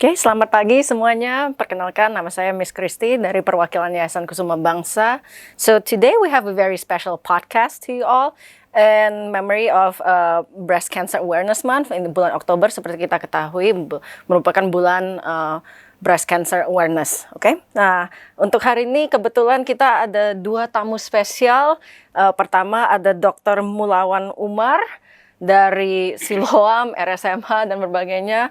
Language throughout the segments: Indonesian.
Oke, selamat pagi semuanya. Perkenalkan, nama saya Miss Christy dari perwakilan Yayasan Kusuma Bangsa. So today we have a very special podcast to you all in memory of Breast Cancer Awareness Month in bulan Oktober. Seperti kita ketahui, merupakan bulan Breast Cancer Awareness. Oke, nah untuk hari ini kebetulan kita ada dua tamu spesial. Pertama ada Dr. Mulawan Umar dari Siloam, RSMH dan berbagainya.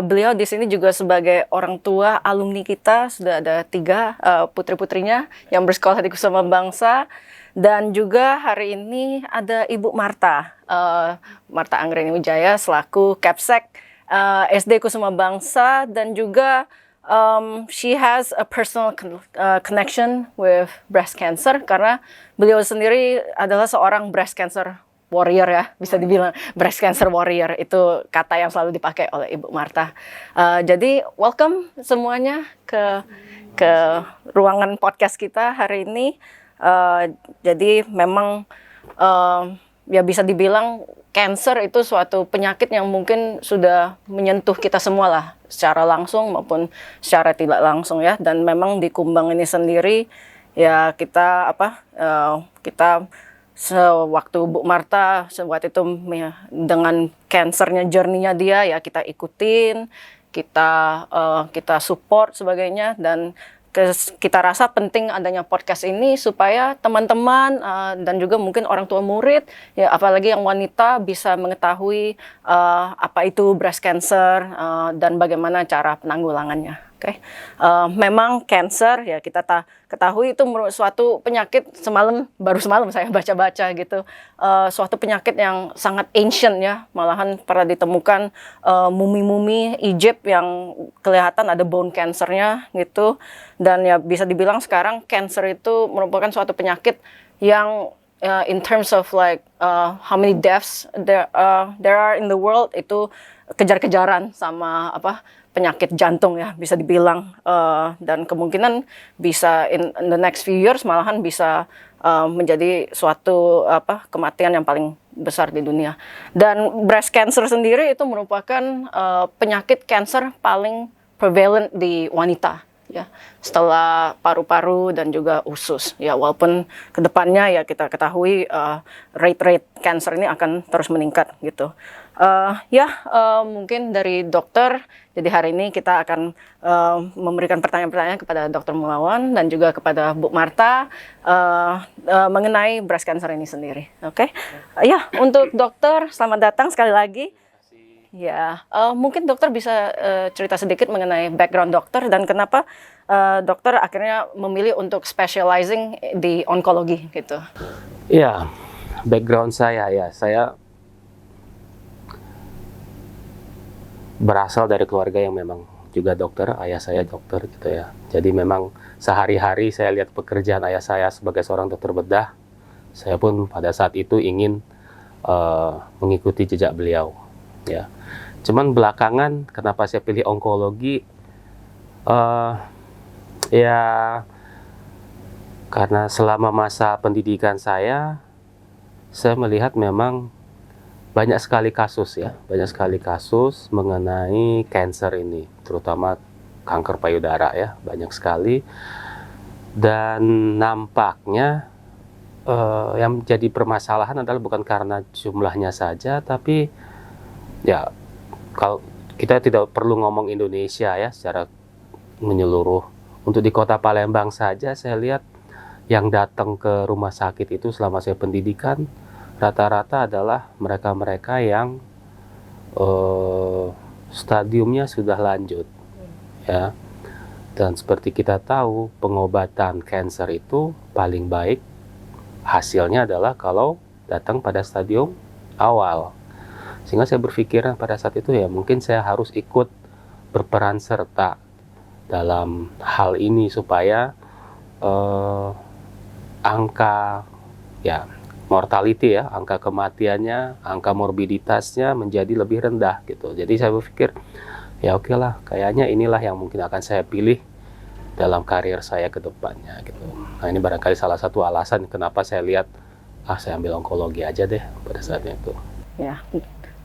Beliau di sini juga sebagai orang tua alumni kita, sudah ada 3 putri-putrinya yang bersekolah di Kusuma Bangsa. Dan juga hari ini ada Ibu Marta, Marta Anggreni Wijaya selaku Kapsek SD Kusuma Bangsa, dan juga she has a personal connection with breast cancer karena beliau sendiri adalah seorang breast cancer warrior, ya, bisa dibilang breast cancer warrior, itu kata yang selalu dipakai oleh Ibu Marta. Jadi welcome semuanya ke ruangan podcast kita hari ini. Jadi memang ya bisa dibilang cancer itu suatu penyakit yang mungkin sudah menyentuh kita semua lah, secara langsung maupun secara tidak langsung, ya. Dan memang di Kumbang ini sendiri ya kita kita sewaktu Bu Marta sewaktu itu ya, dengan kansernya journey-nya dia, ya kita ikutin, kita support sebagainya, dan kita rasa penting adanya podcast ini supaya teman-teman dan juga mungkin orang tua murid, ya apalagi yang wanita, bisa mengetahui apa itu breast cancer dan bagaimana cara penanggulangannya. Oke, memang cancer, ya kita ketahui itu suatu penyakit, baru semalam saya baca-baca gitu, suatu penyakit yang sangat ancient, ya, malahan pernah ditemukan mumi-mumi Egypt yang kelihatan ada bone cancernya gitu. Dan ya bisa dibilang sekarang cancer itu merupakan suatu penyakit yang in terms of like how many deaths there are in the world, itu kejar-kejaran sama penyakit jantung, ya bisa dibilang, dan kemungkinan bisa in the next few years malahan bisa menjadi suatu kematian yang paling besar di dunia. Dan breast cancer sendiri itu merupakan penyakit cancer paling prevalent di wanita, ya, setelah paru-paru dan juga usus, ya, walaupun kedepannya ya kita ketahui rate cancer ini akan terus meningkat gitu. Mungkin dari dokter, jadi hari ini kita akan memberikan pertanyaan-pertanyaan kepada Dr. Mulawan dan juga kepada Bu Marta mengenai breast cancer ini sendiri. Oke, ya, untuk dokter, selamat datang sekali lagi. Ya, mungkin dokter bisa cerita sedikit mengenai background dokter dan kenapa dokter akhirnya memilih untuk specializing di onkologi gitu. Ya, background saya berasal dari keluarga yang memang juga dokter, ayah saya dokter gitu ya. Jadi memang sehari-hari saya lihat pekerjaan ayah saya sebagai seorang dokter bedah. Saya pun pada saat itu ingin mengikuti jejak beliau, ya. Cuman belakangan kenapa saya pilih onkologi? Ya karena selama masa pendidikan saya melihat memang banyak sekali kasus mengenai cancer ini, terutama kanker payudara, ya, banyak sekali. Dan nampaknya yang menjadi permasalahan adalah bukan karena jumlahnya saja, tapi ya kalau kita tidak perlu ngomong Indonesia, ya, secara menyeluruh. Untuk di kota Palembang saja saya lihat yang datang ke rumah sakit itu selama saya pendidikan rata-rata adalah mereka-mereka yang stadiumnya sudah lanjut, ya. Dan seperti kita tahu, pengobatan kanker itu paling baik hasilnya adalah kalau datang pada stadium awal. Sehingga saya berpikir pada saat itu, ya mungkin saya harus ikut berperan serta dalam hal ini supaya angka, ya, mortality, ya, angka kematiannya, angka morbiditasnya menjadi lebih rendah gitu. Jadi saya berpikir, ya oke lah, kayaknya inilah yang mungkin akan saya pilih dalam karir saya ke depannya gitu. Nah, ini barangkali salah satu alasan kenapa saya lihat, saya ambil onkologi aja deh pada saat itu. Ya,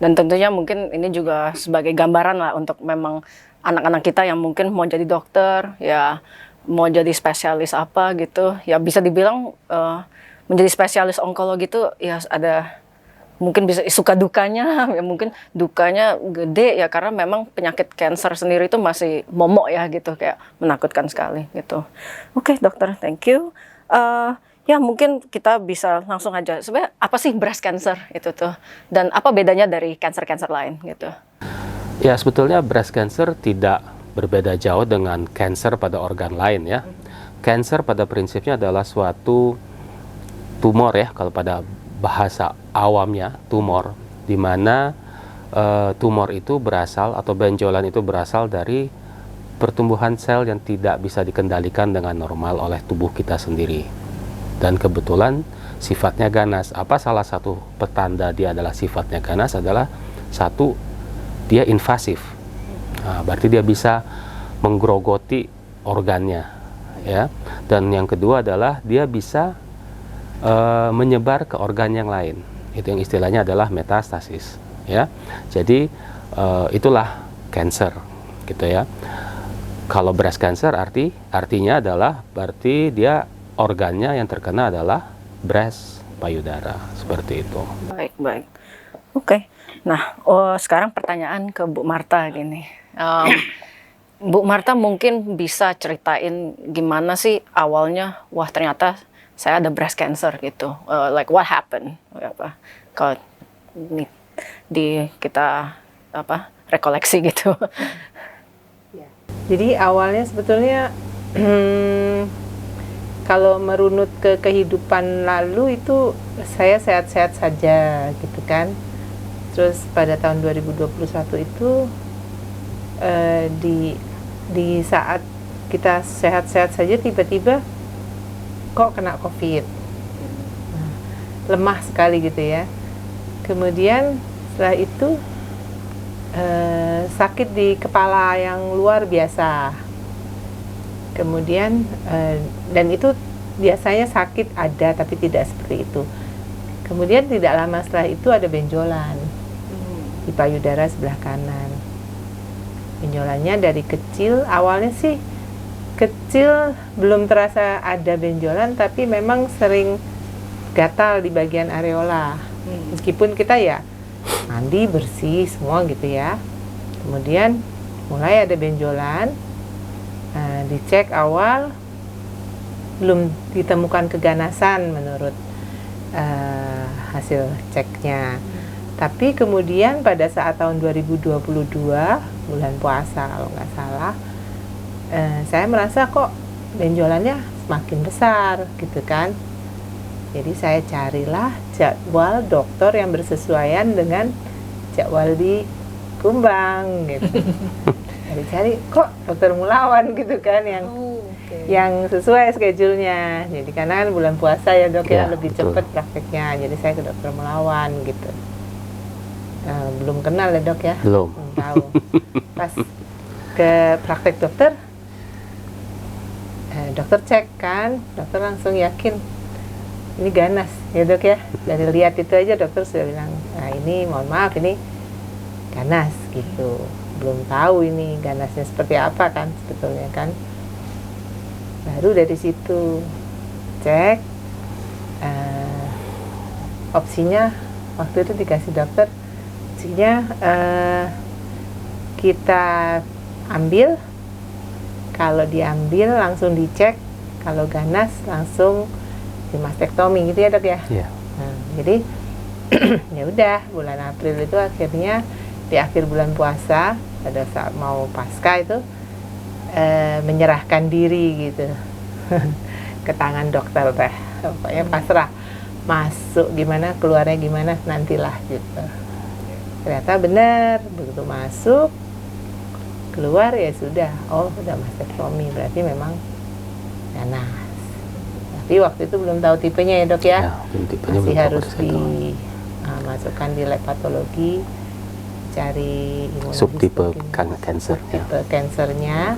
dan tentunya mungkin ini juga sebagai gambaran lah untuk memang anak-anak kita yang mungkin mau jadi dokter, ya mau jadi spesialis apa gitu, ya bisa dibilang menjadi spesialis onkologi itu ya ada mungkin bisa suka dukanya, ya mungkin dukanya gede ya karena memang penyakit cancer sendiri itu masih momok ya gitu, kayak menakutkan sekali gitu. Oke, dokter, thank you. Ya mungkin kita bisa langsung aja. Sebenarnya apa sih breast cancer itu tuh? Dan apa bedanya dari cancer-cancer lain gitu? Ya, sebetulnya breast cancer tidak berbeda jauh dengan cancer pada organ lain ya. Cancer pada prinsipnya adalah suatu tumor ya, kalau pada bahasa awamnya tumor, di mana tumor itu berasal atau benjolan itu berasal dari pertumbuhan sel yang tidak bisa dikendalikan dengan normal oleh tubuh kita sendiri. Dan kebetulan sifatnya ganas. Apa salah satu petanda dia adalah sifatnya ganas adalah satu, dia invasif. Nah, berarti dia bisa menggerogoti organnya, ya. Dan yang kedua adalah dia bisa menyebar ke organ yang lain. Itu yang istilahnya adalah metastasis, ya. Jadi itulah cancer, gitu ya. Kalau breast cancer artinya adalah berarti dia organnya yang terkena adalah breast, payudara, seperti itu. Baik, baik. Oke. Nah, sekarang pertanyaan ke Bu Marta gini. Bu Marta mungkin bisa ceritain gimana sih awalnya, wah ternyata saya ada breast cancer gitu. Like what happened? Apa? Kalau kita rekoleksi gitu. Jadi awalnya sebetulnya kalau merunut ke kehidupan lalu itu saya sehat-sehat saja gitu kan. Terus pada tahun 2021 itu di saat kita sehat-sehat saja tiba-tiba kok kena COVID. Nah, lemah sekali gitu ya. Kemudian setelah itu sakit di kepala yang luar biasa. Kemudian dan itu biasanya sakit ada tapi tidak seperti itu. Kemudian tidak lama setelah itu ada benjolan di payudara sebelah kanan. Benjolannya dari kecil, awalnya sih kecil, belum terasa ada benjolan, tapi memang sering gatal di bagian areola. Meskipun kita ya mandi bersih semua gitu ya. Kemudian mulai ada benjolan. Dicek awal belum ditemukan keganasan menurut hasil ceknya. Tapi kemudian pada saat tahun 2022 bulan puasa kalau nggak salah, saya merasa kok benjolannya semakin besar gitu kan. Jadi saya carilah jadwal dokter yang bersesuaian dengan jadwal di Kumbang gitu. Cari kok dokter Mulawan gitu kan yang sesuai schedule-nya. Jadi karena kan bulan puasa ya dok ya, lebih cepat prakteknya. Jadi saya ke dokter Mulawan gitu. Belum kenal ya dok ya? Belum tahu. Pas ke praktek dokter, dokter cek kan, dokter langsung yakin ini ganas ya dok ya. Dari lihat itu aja dokter sudah bilang, nah ini mohon maaf ini ganas gitu. Belum tahu ini ganasnya seperti apa kan sebetulnya kan. Baru dari situ cek opsinya waktu itu dikasih dokter, opsinya kita ambil, kalau diambil langsung dicek, kalau ganas langsung dimastektomi gitu ya dok ya. Yeah. Nah, jadi ya udah bulan April itu akhirnya di akhir bulan puasa pada saat mau pasca itu menyerahkan diri gitu ke tangan dokter teh, pokoknya pasrah, masuk gimana keluarnya gimana nantilah gitu. Ternyata benar, begitu masuk keluar ya sudah, oh udah mastektomi, berarti memang ganas. Tapi waktu itu belum tahu tipenya ya dok ya, masih harus dimasukkan di lab patologi, cari subtipe kansernya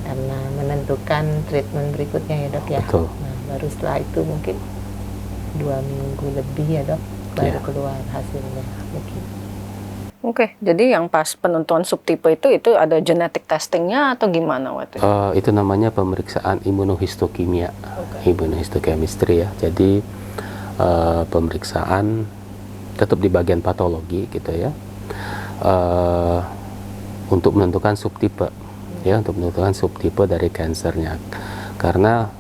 karena menentukan treatment berikutnya ya dok ya. Betul. Nah, baru setelah itu mungkin 2 minggu lebih ya dok baru keluar hasilnya begitu. Oke, jadi yang pas penentuan subtipe itu ada genetic testingnya atau gimana waktu itu? Itu namanya pemeriksaan imunohistokimia, imunohistochemistry ya. Jadi pemeriksaan tetap di bagian patologi gitu ya, untuk menentukan subtipe, ya, untuk menentukan subtipe dari kansernya. Karena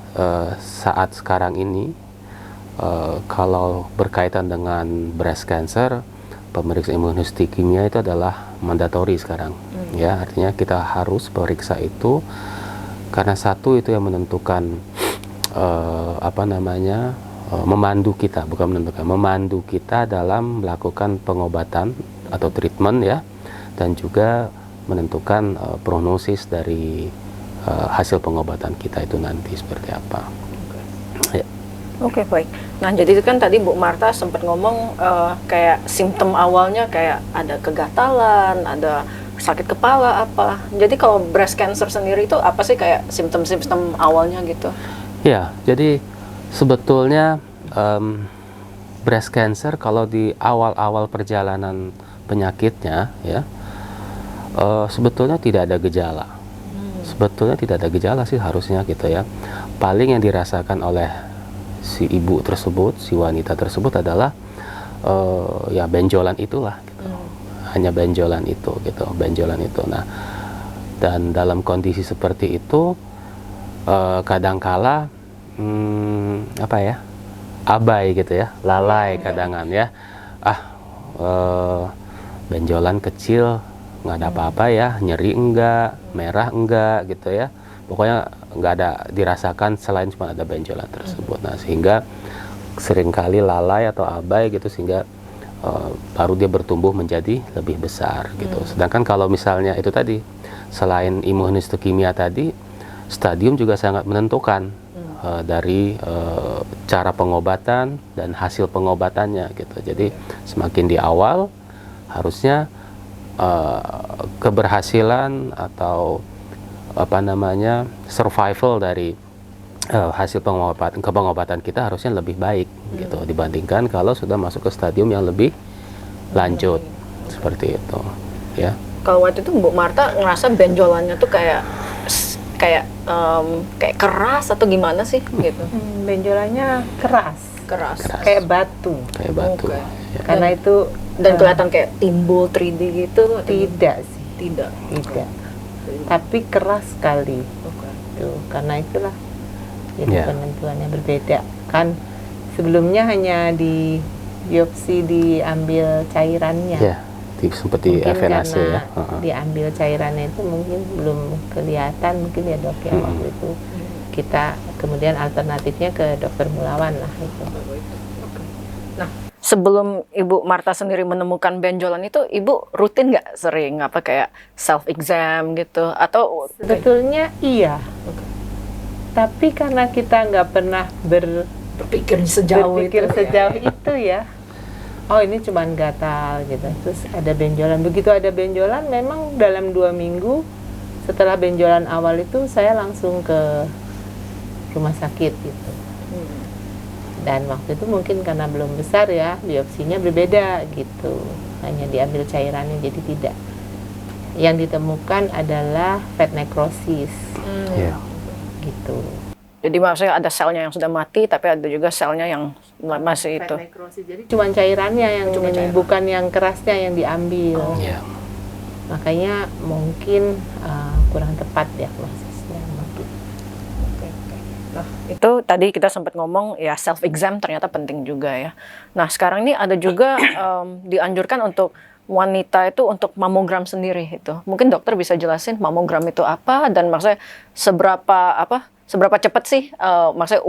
saat sekarang ini kalau berkaitan dengan breast cancer, pemeriksaan imunohistokimia itu adalah mandatori sekarang, ya, artinya kita harus periksa itu karena satu itu yang menentukan memandu kita, bukan menentukan, memandu kita dalam melakukan pengobatan atau treatment ya, dan juga menentukan prognosis dari hasil pengobatan kita itu nanti seperti apa. Ya. Oke, baik. Nah, jadi itu kan tadi Bu Marta sempat ngomong kayak simptom awalnya kayak ada kegatalan, ada sakit kepala apa. Jadi kalau breast cancer sendiri itu apa sih kayak simptom-simptom awalnya gitu? Ya, jadi sebetulnya breast cancer kalau di awal-awal perjalanan penyakitnya ya, sebetulnya tidak ada gejala. Sebetulnya tidak ada gejala sih harusnya gitu ya. Paling yang dirasakan oleh si ibu tersebut, si wanita tersebut adalah ya benjolan itulah gitu. Hanya benjolan itu gitu, benjolan itu. Nah, dan dalam kondisi seperti itu kadangkala abai gitu ya, lalai kadangan ya. Benjolan kecil nggak ada apa-apa ya, nyeri enggak, merah enggak gitu ya. Pokoknya nggak ada dirasakan selain cuma ada benjolan tersebut. Nah, sehingga seringkali lalai atau abai gitu, sehingga baru dia bertumbuh menjadi lebih besar gitu. Sedangkan kalau misalnya itu tadi, selain imunohistokimia tadi, stadium juga sangat menentukan dari cara pengobatan dan hasil pengobatannya gitu. Jadi semakin di awal harusnya keberhasilan atau survival dari hasil pengobatan kita harusnya lebih baik gitu dibandingkan kalau sudah masuk ke stadium yang lebih lanjut seperti itu ya. Kalau waktu itu Bu Marta ngerasa benjolannya tuh kayak keras atau gimana sih gitu? Benjolannya keras. Kayak batu. Okay. Ya. Karena itu dan kelihatan kayak timbul 3D gitu? Tidak sih. Tidak. Tapi keras sekali. Tuh, karena itulah jadi penentuannya berbeda. Kan sebelumnya hanya di biopsi diambil cairannya. Ya, seperti FNAC ya. Diambil cairannya itu mungkin belum kelihatan, mungkin ya dok ya waktu itu. Kita kemudian alternatifnya ke dokter Mulawan lah itu. Nah, sebelum Ibu Marta sendiri menemukan benjolan itu, Ibu rutin nggak sering kayak self exam gitu atau? Sebetulnya iya. Tapi karena kita nggak pernah berpikir sejauh itu ya. Oh, ini cuman gatal gitu. Terus ada benjolan. Begitu ada benjolan, memang dalam 2 minggu setelah benjolan awal itu saya langsung ke rumah sakit gitu. Dan waktu itu mungkin karena belum besar ya, biopsinya berbeda gitu. Hanya diambil cairannya, jadi tidak. Yang ditemukan adalah fat necrosis. Gitu. Jadi maksudnya ada selnya yang sudah mati, tapi ada juga selnya yang masih itu. Fat necrosis. Jadi cuma cairannya yang bukan yang kerasnya yang diambil. Makanya mungkin kurang tepat diagnosisnya. Nah, itu tadi kita sempat ngomong ya self exam ternyata penting juga ya. Nah, sekarang ini ada juga dianjurkan untuk wanita itu untuk mamogram sendiri itu. Mungkin dokter bisa jelasin mamogram itu apa dan maksudnya seberapa cepat sih maksudnya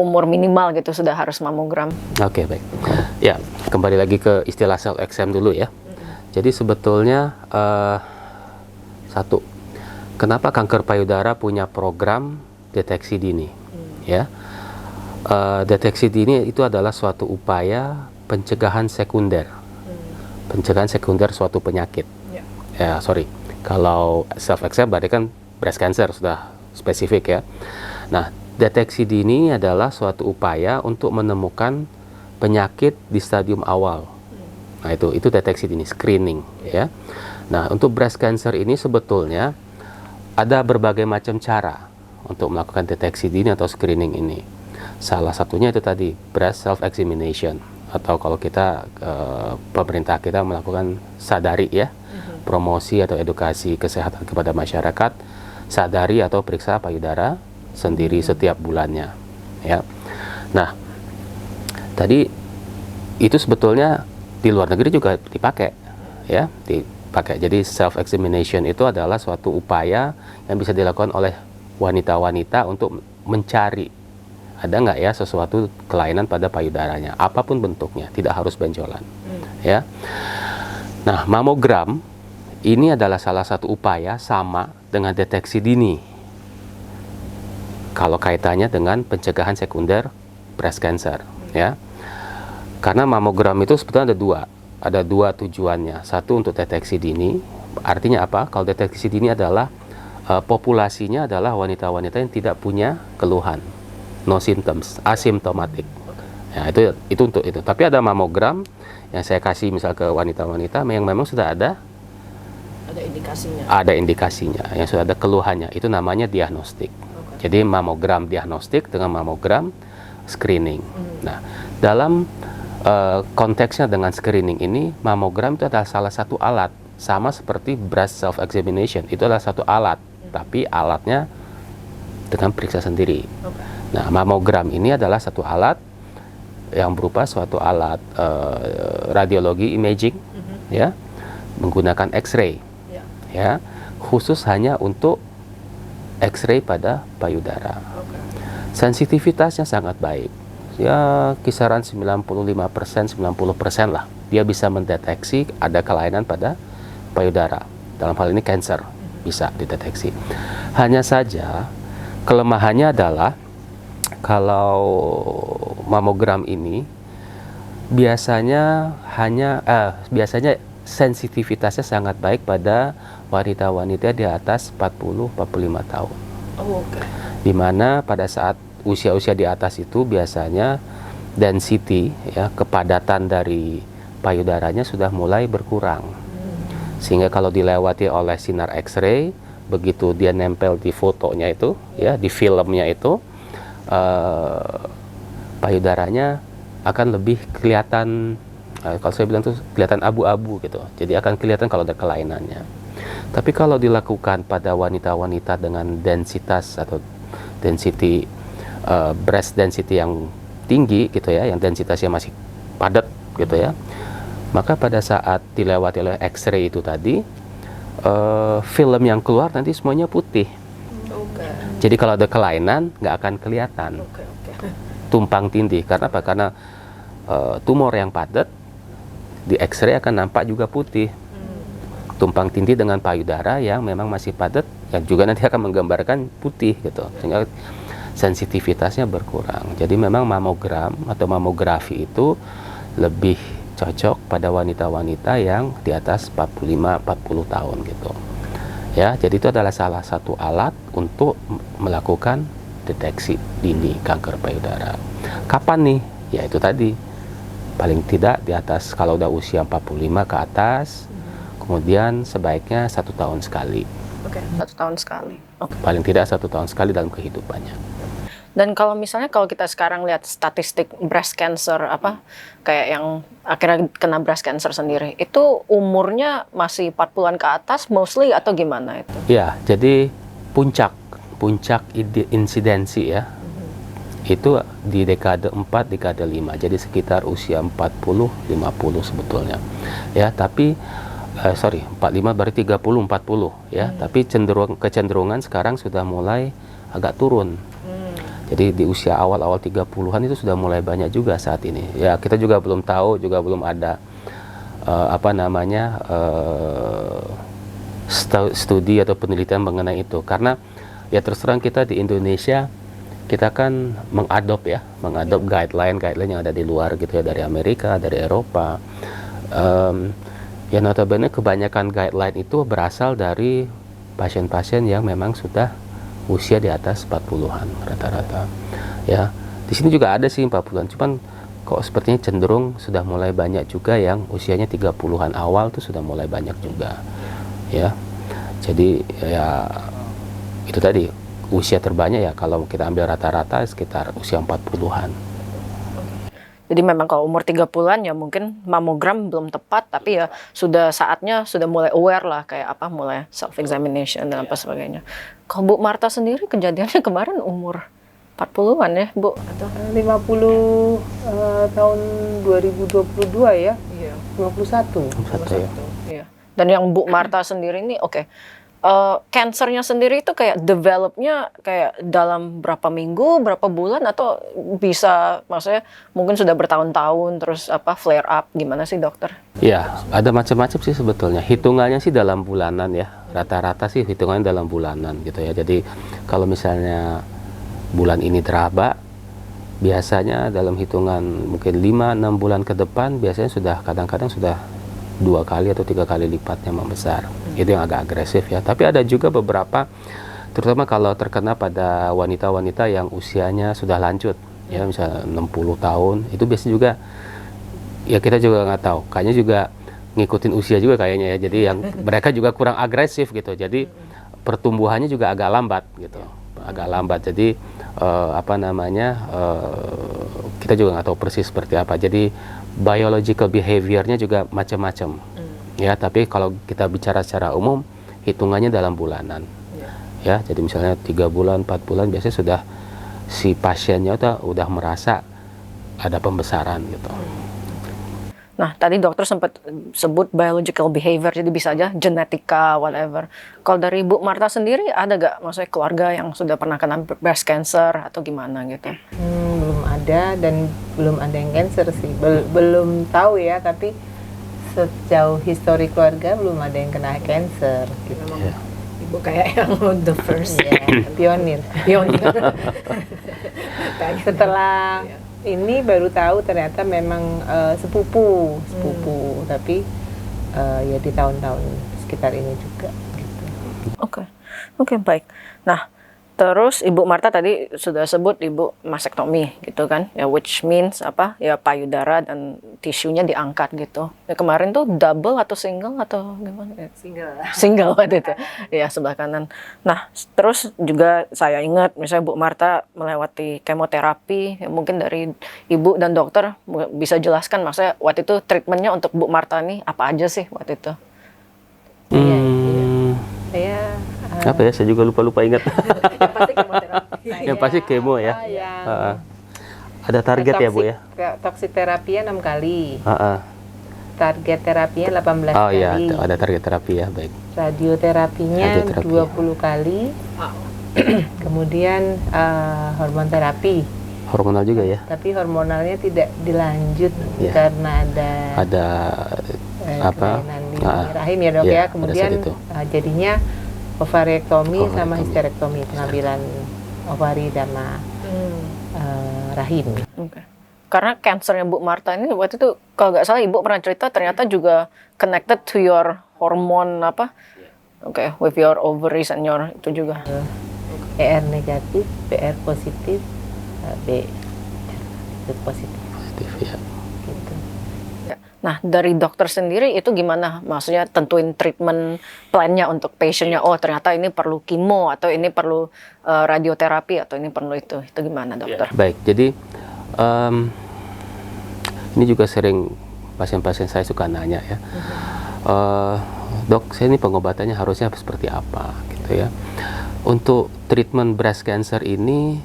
umur minimal gitu sudah harus mamogram. Oke, baik. Ya, kembali lagi ke istilah self exam dulu ya. Jadi sebetulnya satu, kenapa kanker payudara punya program deteksi dini? Ya, deteksi dini itu adalah suatu upaya pencegahan sekunder, pencegahan sekunder suatu penyakit. Kalau self exam berarti kan breast cancer sudah spesifik ya. Nah, deteksi dini adalah suatu upaya untuk menemukan penyakit di stadium awal Nah, itu deteksi dini, screening ya. Nah, untuk breast cancer ini sebetulnya ada berbagai macam cara untuk melakukan deteksi dini atau screening ini. Salah satunya itu tadi breast self examination, atau kalau kita pemerintah kita melakukan sadari ya, promosi atau edukasi kesehatan kepada masyarakat, sadari atau periksa payudara sendiri setiap bulannya ya. Nah, tadi itu sebetulnya di luar negeri juga dipakai ya, dipakai. Jadi self examination itu adalah suatu upaya yang bisa dilakukan oleh wanita-wanita untuk mencari ada nggak ya sesuatu kelainan pada payudaranya, apapun bentuknya, tidak harus benjolan ya. Nah, mamogram ini adalah salah satu upaya sama dengan deteksi dini kalau kaitannya dengan pencegahan sekunder breast cancer ya. Karena mamogram itu sebetulnya ada dua tujuannya. Satu untuk deteksi dini. Artinya apa? Kalau deteksi dini adalah populasinya adalah wanita-wanita yang tidak punya keluhan, no symptoms, asymptomatic. Ya, itu untuk itu. Tapi ada mamogram yang saya kasih misal ke wanita-wanita yang memang sudah ada indikasinya. Ada indikasinya, yang sudah ada keluhannya. Itu namanya diagnostik. Jadi mamogram diagnostik dengan mamogram screening. Nah, dalam konteksnya dengan screening ini, mamogram itu adalah salah satu alat, sama seperti breast self examination. Itu adalah satu alat, tapi alatnya dengan periksa sendiri. Nah, mamogram ini adalah satu alat yang berupa suatu alat radiologi imaging ya, menggunakan X-ray ya, khusus hanya untuk X-ray pada payudara. Sensitivitasnya sangat baik ya, kisaran 95%, 90% lah dia bisa mendeteksi ada kelainan pada payudara. Dalam hal ini cancer bisa dideteksi. Hanya saja kelemahannya adalah kalau mamogram ini biasanya sensitivitasnya sangat baik pada wanita-wanita di atas 40-45 tahun. Di mana pada saat usia-usia di atas itu biasanya density ya, kepadatan dari payudaranya sudah mulai berkurang. Sehingga kalau dilewati oleh sinar X-ray, begitu dia nempel di fotonya itu ya, di filmnya itu, payudaranya akan lebih kelihatan, kalau saya bilang tuh kelihatan abu-abu gitu. Jadi akan kelihatan kalau ada kelainannya. Tapi kalau dilakukan pada wanita-wanita dengan densitas atau density breast density yang tinggi gitu ya, yang densitasnya masih padat gitu ya, maka pada saat dilewati oleh X-ray itu tadi, film yang keluar nanti semuanya putih. Jadi kalau ada kelainan nggak akan kelihatan, tumpang tindih. Karena apa? Karena tumor yang padat di X-ray akan nampak juga putih, tumpang tindih dengan payudara yang memang masih padat, yang juga nanti akan menggambarkan putih gitu, sehingga sensitivitasnya berkurang. Jadi memang mamogram atau mamografi itu lebih cocok pada wanita-wanita yang di atas 45-40 tahun gitu. Ya, jadi itu adalah salah satu alat untuk melakukan deteksi dini kanker payudara. Kapan nih? Ya itu tadi, paling tidak di atas, kalau udah usia 45 ke atas, kemudian sebaiknya 1 tahun sekali. 1 tahun sekali. Paling tidak 1 tahun sekali dalam kehidupannya. Dan kalau misalnya kalau kita sekarang lihat statistik breast cancer kayak yang akhirnya kena breast cancer sendiri, itu umurnya masih 40-an ke atas mostly atau gimana itu? Ya, jadi puncak insidensi ya, itu di dekade 4, dekade 5. Jadi sekitar usia 40-50 sebetulnya. Ya, tapi 45 berarti 30-40 ya, tapi kecenderungan sekarang sudah mulai agak turun. Jadi di usia awal-awal 30-an itu sudah mulai banyak juga saat ini. Ya, kita juga belum tahu, juga belum ada studi atau penelitian mengenai itu. Karena ya terus terang kita di Indonesia, kita kan mengadop guideline yang ada di luar gitu ya, dari Amerika, dari Eropa. Ya notabene kebanyakan guideline itu berasal dari pasien-pasien yang memang sudah usia di atas 40-an rata-rata. Ya, di sini juga ada sih 40-an, cuman kok sepertinya cenderung sudah mulai banyak juga yang usianya 30-an awal tuh sudah mulai banyak juga ya. Jadi ya itu tadi usia terbanyak ya kalau kita ambil rata-rata sekitar usia 40-an. Jadi memang kalau umur 30-an ya mungkin mamogram belum tepat, tapi ya sudah saatnya sudah mulai aware lah, kayak apa, mulai self examination dan apa sebagainya. Kalau Bu Marta sendiri kejadiannya kemarin umur 40-an ya, Bu? Atau 50 tahun 2022 ya. iya. 21 51. ya. Iya. Dan yang Bu Marta sendiri ini cancernya sendiri itu kayak developnya kayak dalam berapa minggu, berapa bulan, atau bisa maksudnya mungkin sudah bertahun-tahun terus apa flare up, gimana sih dokter? Ya, ada macam-macam sih sebetulnya. Hitungannya sih dalam bulanan ya. Rata-rata sih hitungannya dalam bulanan gitu ya. Jadi kalau misalnya bulan ini teraba, biasanya dalam hitungan mungkin 5-6 bulan ke depan biasanya sudah kadang-kadang sudah 2 kali atau 3 kali lipatnya membesar. Itu yang agak agresif ya. Tapi ada juga beberapa, terutama kalau terkena pada wanita-wanita yang usianya sudah lanjut ya, misalnya 60 tahun, itu biasanya juga ya kita juga nggak tahu, kayaknya juga ngikutin usia juga kayaknya ya. Jadi yang mereka juga kurang agresif gitu. Jadi pertumbuhannya juga agak lambat gitu. Agak lambat. Jadi kita juga nggak tahu persis seperti apa. Jadi biological behaviornya juga macam-macam ya. Tapi kalau kita bicara secara umum, hitungannya dalam bulanan ya. Jadi misalnya 3 bulan, 4 bulan biasanya sudah si pasiennya udah merasa ada pembesaran gitu. Nah, tadi dokter sempat sebut biological behavior, jadi bisa aja genetika, whatever. Kalau dari Bu Marta sendiri, ada gak maksudnya keluarga yang sudah pernah kena breast cancer atau gimana gitu? Belum ada, dan belum ada yang cancer sih. Belum tahu ya, tapi sejauh histori keluarga belum ada yang kena cancer gitu. Memang Ibu kayak yang the first. Ya, pionir. Setelah ini baru tahu ternyata memang sepupu, tapi ya di tahun-tahun sekitar ini juga gitu. Oke, baik. Nah, terus Ibu Marta tadi sudah sebut Ibu masektomi gitu kan, ya, which means apa? Ya payudara dan tisunya diangkat gitu. Ya, kemarin tuh double atau single atau gimana? Single waktu itu. Ya, sebelah kanan. Nah, terus juga saya ingat misalnya Bu Marta melewati kemoterapi, ya, mungkin dari Ibu dan dokter bisa jelaskan maksudnya waktu itu treatmentnya untuk Bu Marta nih apa aja sih waktu itu? Saya Apa ya, saya juga lupa ingat. Yang pasti kemoterapi. Yang pasti kemo ya. Ada target ya Bu ya? Toksiterapinya 6 kali. Heeh. Target terapinya 18 Oh kali. iya, ada target terapi ya, baik. Radioterapinya Radioterapi, 20 kali. Kemudian hormon terapi. Hormonal juga ya? Tapi hormonalnya tidak dilanjut Ya. karena Ada kelainan di rahim ya dok ya, ya. pada Kemudian saat itu. jadinya ovariektomi sama Ovariektomi. histerektomi, pengambilan ovari sama rahim. Oke. Karena cancernya Bu Marta ini waktu itu kalau nggak salah Ibu pernah cerita ternyata juga connected to your hormone apa? Oke, with your ovaries and your itu juga. ER negatif, PR positif, B positif. Positif ya. Gitu. Ya. Nah, dari dokter sendiri itu gimana? Maksudnya tentuin treatment plan-nya untuk patientnya. Oh, ternyata ini perlu kemo atau ini perlu radioterapi atau ini perlu itu. Itu gimana dokter? Baik, jadi ini juga sering pasien-pasien saya suka nanya ya. Dok, saya ini pengobatannya harusnya seperti apa gitu ya. Untuk treatment breast cancer ini,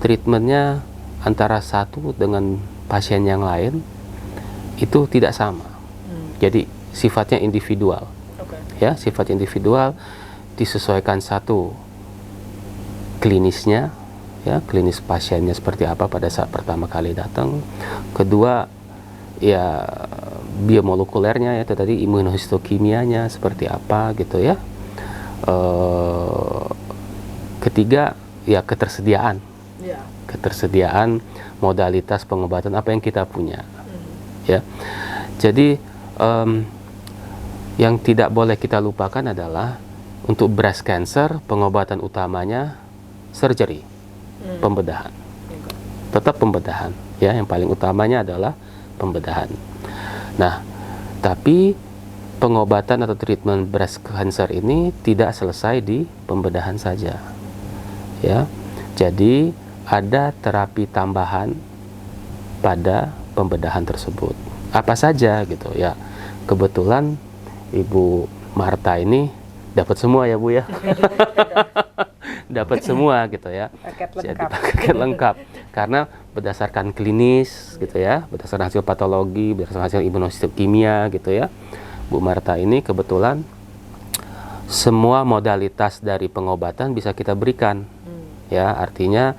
treatmentnya antara satu dengan pasien yang lain itu tidak sama. Jadi sifatnya individual. Ya, sifat individual disesuaikan satu klinisnya, ya, klinis pasiennya seperti apa pada saat pertama kali datang. Kedua, ya biomolekulernya, ya itu tadi imunohistokimianya seperti apa gitu ya. Ketiga, ya ketersediaan. Ketersediaan modalitas pengobatan apa yang kita punya. Ya. Jadi yang tidak boleh kita lupakan adalah untuk breast cancer pengobatan utamanya surgery, pembedahan. Tetap pembedahan. Ya, yang paling utamanya adalah pembedahan. Nah, tapi pengobatan atau treatment breast cancer ini tidak selesai di pembedahan saja. Ya. Jadi ada terapi tambahan pada pembedahan tersebut. Apa saja gitu ya. Kebetulan Ibu Marta ini dapat semua ya Bu ya. Dapat semua gitu ya. Jadi paket lengkap. Karena berdasarkan klinis gitu ya, berdasarkan hasil patologi, berdasarkan hasil imunohistokimia gitu ya. Bu Marta ini kebetulan semua modalitas dari pengobatan bisa kita berikan. Ya, artinya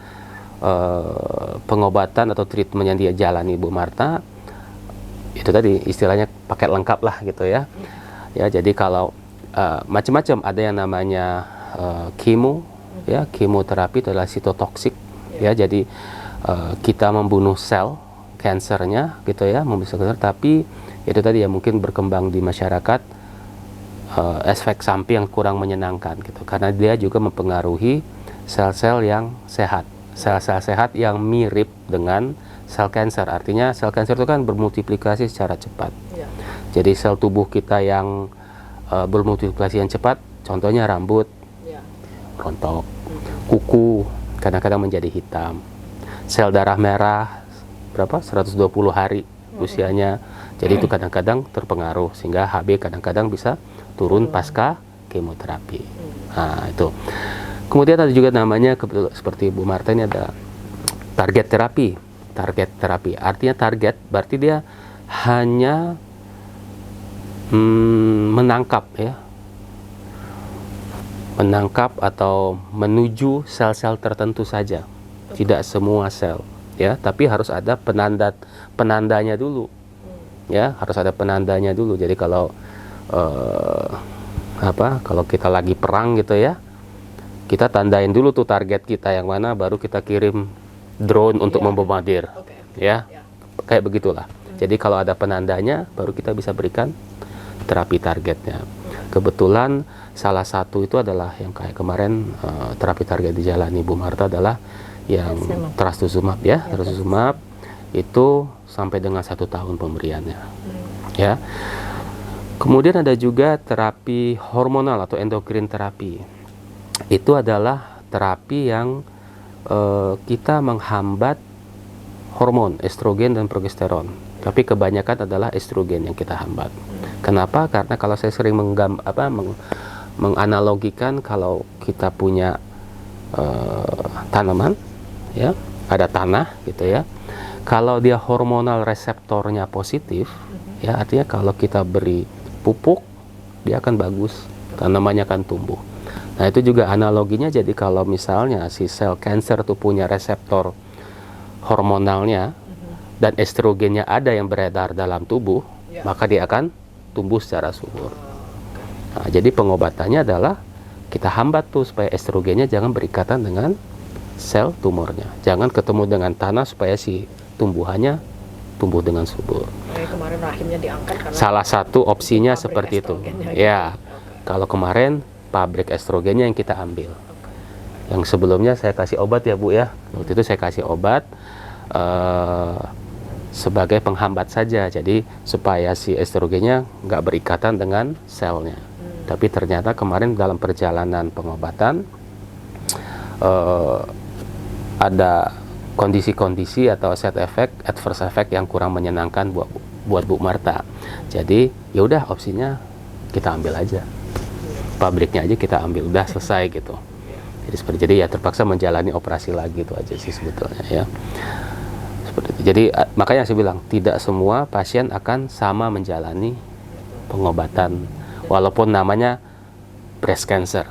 pengobatan atau treatment yang dia jalani Bu Marta itu tadi istilahnya paket lengkap lah gitu ya. Ya, jadi kalau macam-macam, ada yang namanya kemo, ya, kemoterapi itu adalah sitotoksik, ya, jadi kita membunuh sel kansernya gitu ya, membunuh sel kanser, tapi itu tadi ya mungkin berkembang di masyarakat efek samping yang kurang menyenangkan gitu, karena dia juga mempengaruhi sel-sel yang sehat, sel-sel sehat yang mirip dengan sel kanser. Artinya sel kanser itu kan bermultiplikasi secara cepat. Ya. Jadi sel tubuh kita yang bermultiplikasi yang cepat, contohnya rambut, ya, rontok, kuku kadang-kadang menjadi hitam, sel darah merah berapa 120 hari usianya, jadi itu kadang-kadang terpengaruh sehingga HB kadang-kadang bisa turun pasca kemoterapi. Nah itu. Kemudian ada juga namanya seperti Bu Marta ini ada target terapi. Target terapi, artinya target berarti dia hanya menangkap ya, menangkap atau menuju sel-sel tertentu saja, tidak semua sel ya, tapi harus ada penandanya dulu ya, harus ada penandanya dulu. Jadi kalau kalau kita lagi perang gitu ya, kita tandain dulu tuh target kita yang mana, baru kita kirim drone untuk membombardir, ya, kayak begitulah. Jadi kalau ada penandanya, baru kita bisa berikan terapi targetnya. Kebetulan salah satu itu adalah yang kayak kemarin terapi target dijalani Bu Marta adalah yang trastuzumab ya, trastuzumab itu sampai dengan 1 tahun pemberiannya, ya. Kemudian ada juga terapi hormonal atau endokrin terapi. Itu adalah terapi yang kita menghambat hormon estrogen dan progesteron, tapi kebanyakan adalah estrogen yang kita hambat. Kenapa? Karena kalau saya sering menganalogikan, kalau kita punya tanaman, ya, ada tanah gitu ya. Kalau dia hormonal reseptornya positif, ya, artinya kalau kita beri pupuk, dia akan bagus, tanamannya akan tumbuh. Nah itu juga analoginya, jadi kalau misalnya si sel kanker itu punya reseptor hormonalnya dan estrogennya ada yang beredar dalam tubuh, maka dia akan tumbuh secara subur. Nah, jadi pengobatannya adalah kita hambat tuh supaya estrogennya jangan berikatan dengan sel tumornya, jangan ketemu dengan tanah supaya si tumbuhannya tumbuh dengan subur. Kemarin rahimnya diangkat karena salah satu opsinya seperti itu, ya. Kalau kemarin pabrik estrogennya yang kita ambil. Yang sebelumnya saya kasih obat ya Bu ya. Waktu itu saya kasih obat sebagai penghambat saja. Jadi supaya si estrogennya nggak berikatan dengan selnya. Tapi ternyata kemarin dalam perjalanan pengobatan ada kondisi-kondisi atau side effect, adverse effect yang kurang menyenangkan buat Bu Marta. Jadi ya udah, opsinya kita ambil aja. Pabriknya aja kita ambil, udah selesai gitu. Jadi ya terpaksa menjalani operasi lagi, itu aja sih sebetulnya ya. Seperti itu. Jadi makanya saya bilang tidak semua pasien akan sama menjalani pengobatan, walaupun namanya breast cancer,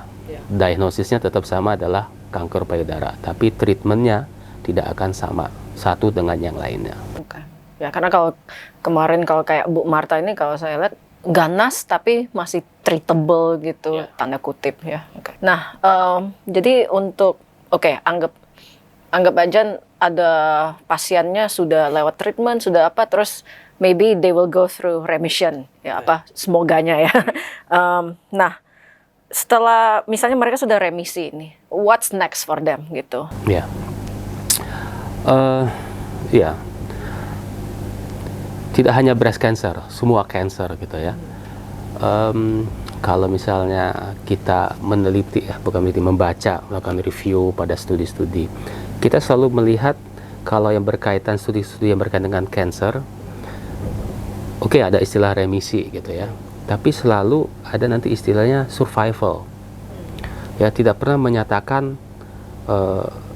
diagnosisnya tetap sama, adalah kanker payudara, tapi treatmentnya tidak akan sama satu dengan yang lainnya. Oke. Ya karena kalau kemarin kalau kayak Bu Marta ini, kalau saya lihat ganas tapi masih treatable gitu, tanda kutip ya. Okay. Nah, jadi untuk anggap aja ada pasiennya sudah lewat treatment, sudah apa, terus maybe they will go through remission, ya apa, semoganya ya. Nah, setelah misalnya mereka sudah remisi ini, what's next for them gitu? Ya, ya Tidak hanya breast cancer, semua cancer gitu ya. Kalau misalnya kita meneliti, bukan meneliti, membaca, melakukan review pada studi-studi, kita selalu melihat kalau yang berkaitan studi-studi yang berkaitan dengan cancer, oke, ada istilah remisi gitu ya, tapi selalu ada nanti istilahnya survival. Ya, tidak pernah menyatakan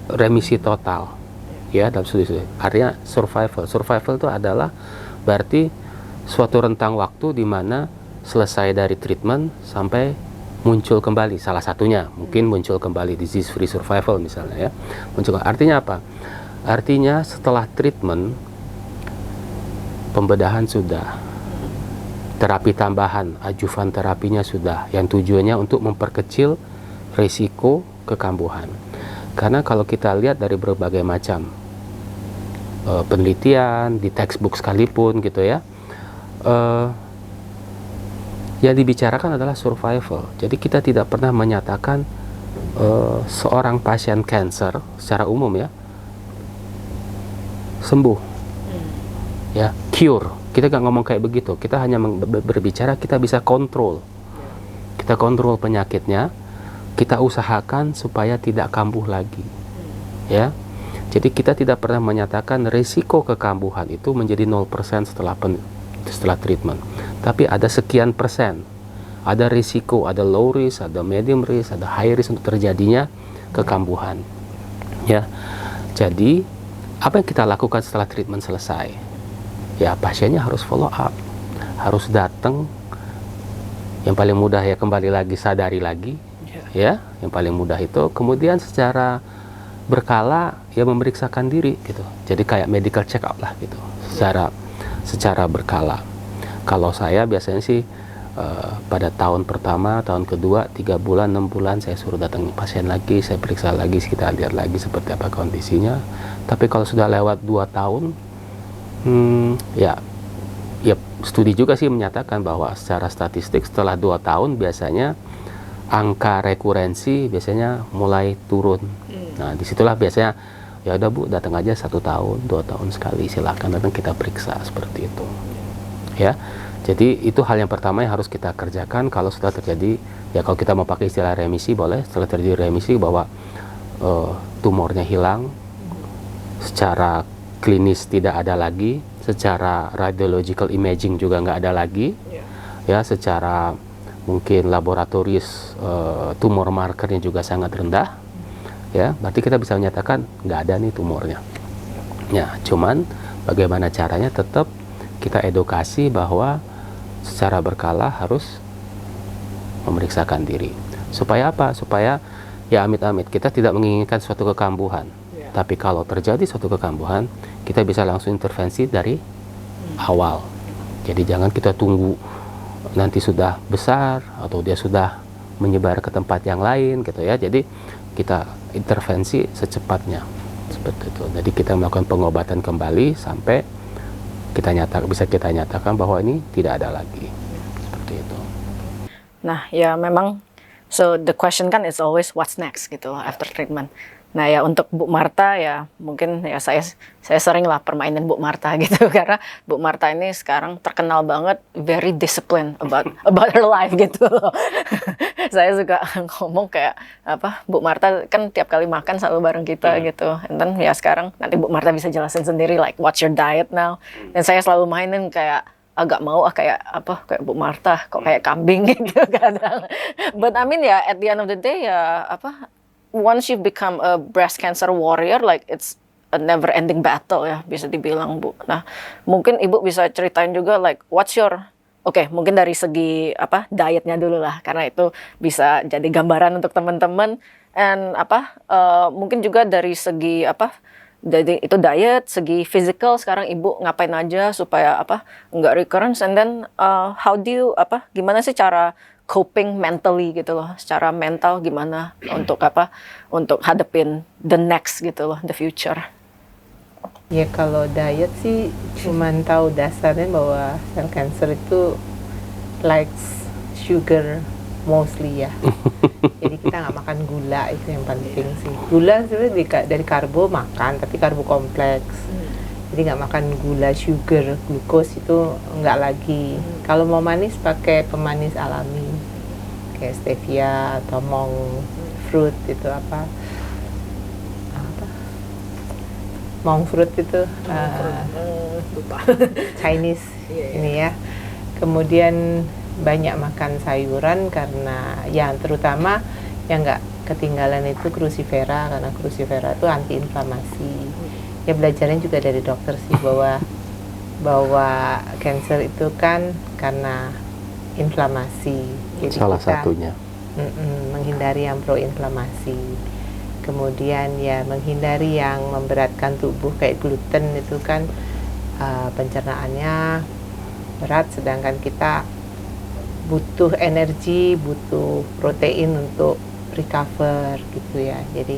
remisi total ya dalam studi-studi. Artinya survival. Survival itu adalah berarti suatu rentang waktu di mana selesai dari treatment sampai muncul kembali, salah satunya mungkin muncul kembali disease free survival misalnya ya. Muncul. Artinya apa? Artinya setelah treatment pembedahan sudah, terapi tambahan, adjuvan terapinya sudah, yang tujuannya untuk memperkecil risiko kekambuhan. Karena kalau kita lihat dari berbagai macam penelitian di textbook sekalipun gitu ya, yang dibicarakan adalah survival. Jadi kita tidak pernah menyatakan seorang pasien cancer secara umum ya sembuh, ya cure. Kita nggak ngomong kayak begitu. Kita hanya berbicara kita bisa kontrol. Kita kontrol penyakitnya. Kita usahakan supaya tidak kambuh lagi, ya. Jadi kita tidak pernah menyatakan risiko kekambuhan itu menjadi 0% setelah treatment. Tapi ada sekian persen. Ada risiko, ada low risk, ada medium risk, ada high risk untuk terjadinya kekambuhan. Ya. Jadi, apa yang kita lakukan setelah treatment selesai? Ya, pasiennya harus follow up. Harus datang. Yang paling mudah ya kembali lagi, sadari lagi. Ya, yang paling mudah itu. Kemudian secara berkala ya memeriksakan diri gitu. Jadi kayak medical check up lah gitu. Secara berkala. Kalau saya biasanya sih pada tahun pertama, tahun kedua, 3 bulan, 6 bulan saya suruh datang pasien lagi, saya periksa lagi, kita lihat lagi seperti apa kondisinya. Tapi kalau sudah lewat 2 tahun, ya studi juga sih menyatakan bahwa secara statistik setelah 2 tahun biasanya angka rekurensi biasanya mulai turun. Nah disitulah biasanya ya udah Bu, datang aja 1 tahun, 2 tahun sekali, silakan datang kita periksa seperti itu. Ya, jadi itu hal yang pertama yang harus kita kerjakan kalau sudah terjadi, ya kalau kita mau pakai istilah remisi boleh, setelah terjadi remisi bahwa tumornya hilang, secara klinis tidak ada lagi, secara radiological imaging juga nggak ada lagi, ya secara mungkin laboratoris tumor markernya juga sangat rendah, ya berarti kita bisa menyatakan nggak ada nih tumornya. Ya, cuman bagaimana caranya tetap kita edukasi bahwa secara berkala harus memeriksakan diri. Supaya apa? Supaya ya amit-amit kita tidak menginginkan suatu kekambuhan. Tapi kalau terjadi suatu kekambuhan, kita bisa langsung intervensi dari awal. Jadi jangan kita tunggu nanti sudah besar atau dia sudah menyebar ke tempat yang lain gitu ya. Jadi kita intervensi secepatnya seperti itu. Jadi kita melakukan pengobatan kembali sampai bisa kita nyatakan bahwa ini tidak ada lagi seperti itu. Nah ya memang, so the question kan is always what's next gitu after treatment. Nah ya untuk Bu Marta ya mungkin ya saya sering lah permainin Bu Marta gitu karena Bu Marta ini sekarang terkenal banget very disciplined about her life gitu loh. Saya suka ngomong kayak apa, Bu Marta kan tiap kali makan selalu bareng kita gitu. And then ya sekarang nanti Bu Marta bisa jelasin sendiri like what's your diet now. Dan saya selalu mainin kayak agak mau kayak Bu Marta kok kayak kambing gitu kadang. But I mean ya at the end of the day ya once you become a breast cancer warrior, like it's a never-ending battle ya, bisa dibilang Bu. Nah, mungkin Ibu bisa ceritain juga, like what's your, mungkin dari segi dietnya dulu lah, karena itu bisa jadi gambaran untuk teman-teman. And mungkin juga dari segi jadi itu diet, segi physical sekarang Ibu ngapain aja supaya nggak recurrence. And then how do you gimana sih cara coping mentally gitu loh, secara mental gimana untuk hadepin the next gitu loh, the future. Ya kalau diet sih cuman tahu dasarnya bahwa sel cancer itu likes sugar mostly ya. Jadi kita nggak makan gula, itu yang penting sih. Gula sebenarnya dari karbo makan, tapi karbo kompleks. Jadi Jadi nggak makan gula, sugar, glukos itu nggak lagi. Kalau mau manis pakai pemanis alami kayak stevia atau monk fruit itu apa monk fruit itu Lupa. Chinese ini ya. Kemudian banyak makan sayuran karena yang terutama yang nggak ketinggalan itu crucifera, karena crucifera itu antiinflamasi. Ya belajarnya juga dari dokter sih bahwa cancer itu kan karena inflamasi. Jadi Salah kita satunya. menghindari yang proinflamasi. Kemudian ya menghindari yang memberatkan tubuh kayak gluten itu kan pencernaannya berat, sedangkan kita butuh energi, butuh protein untuk recover gitu ya. Jadi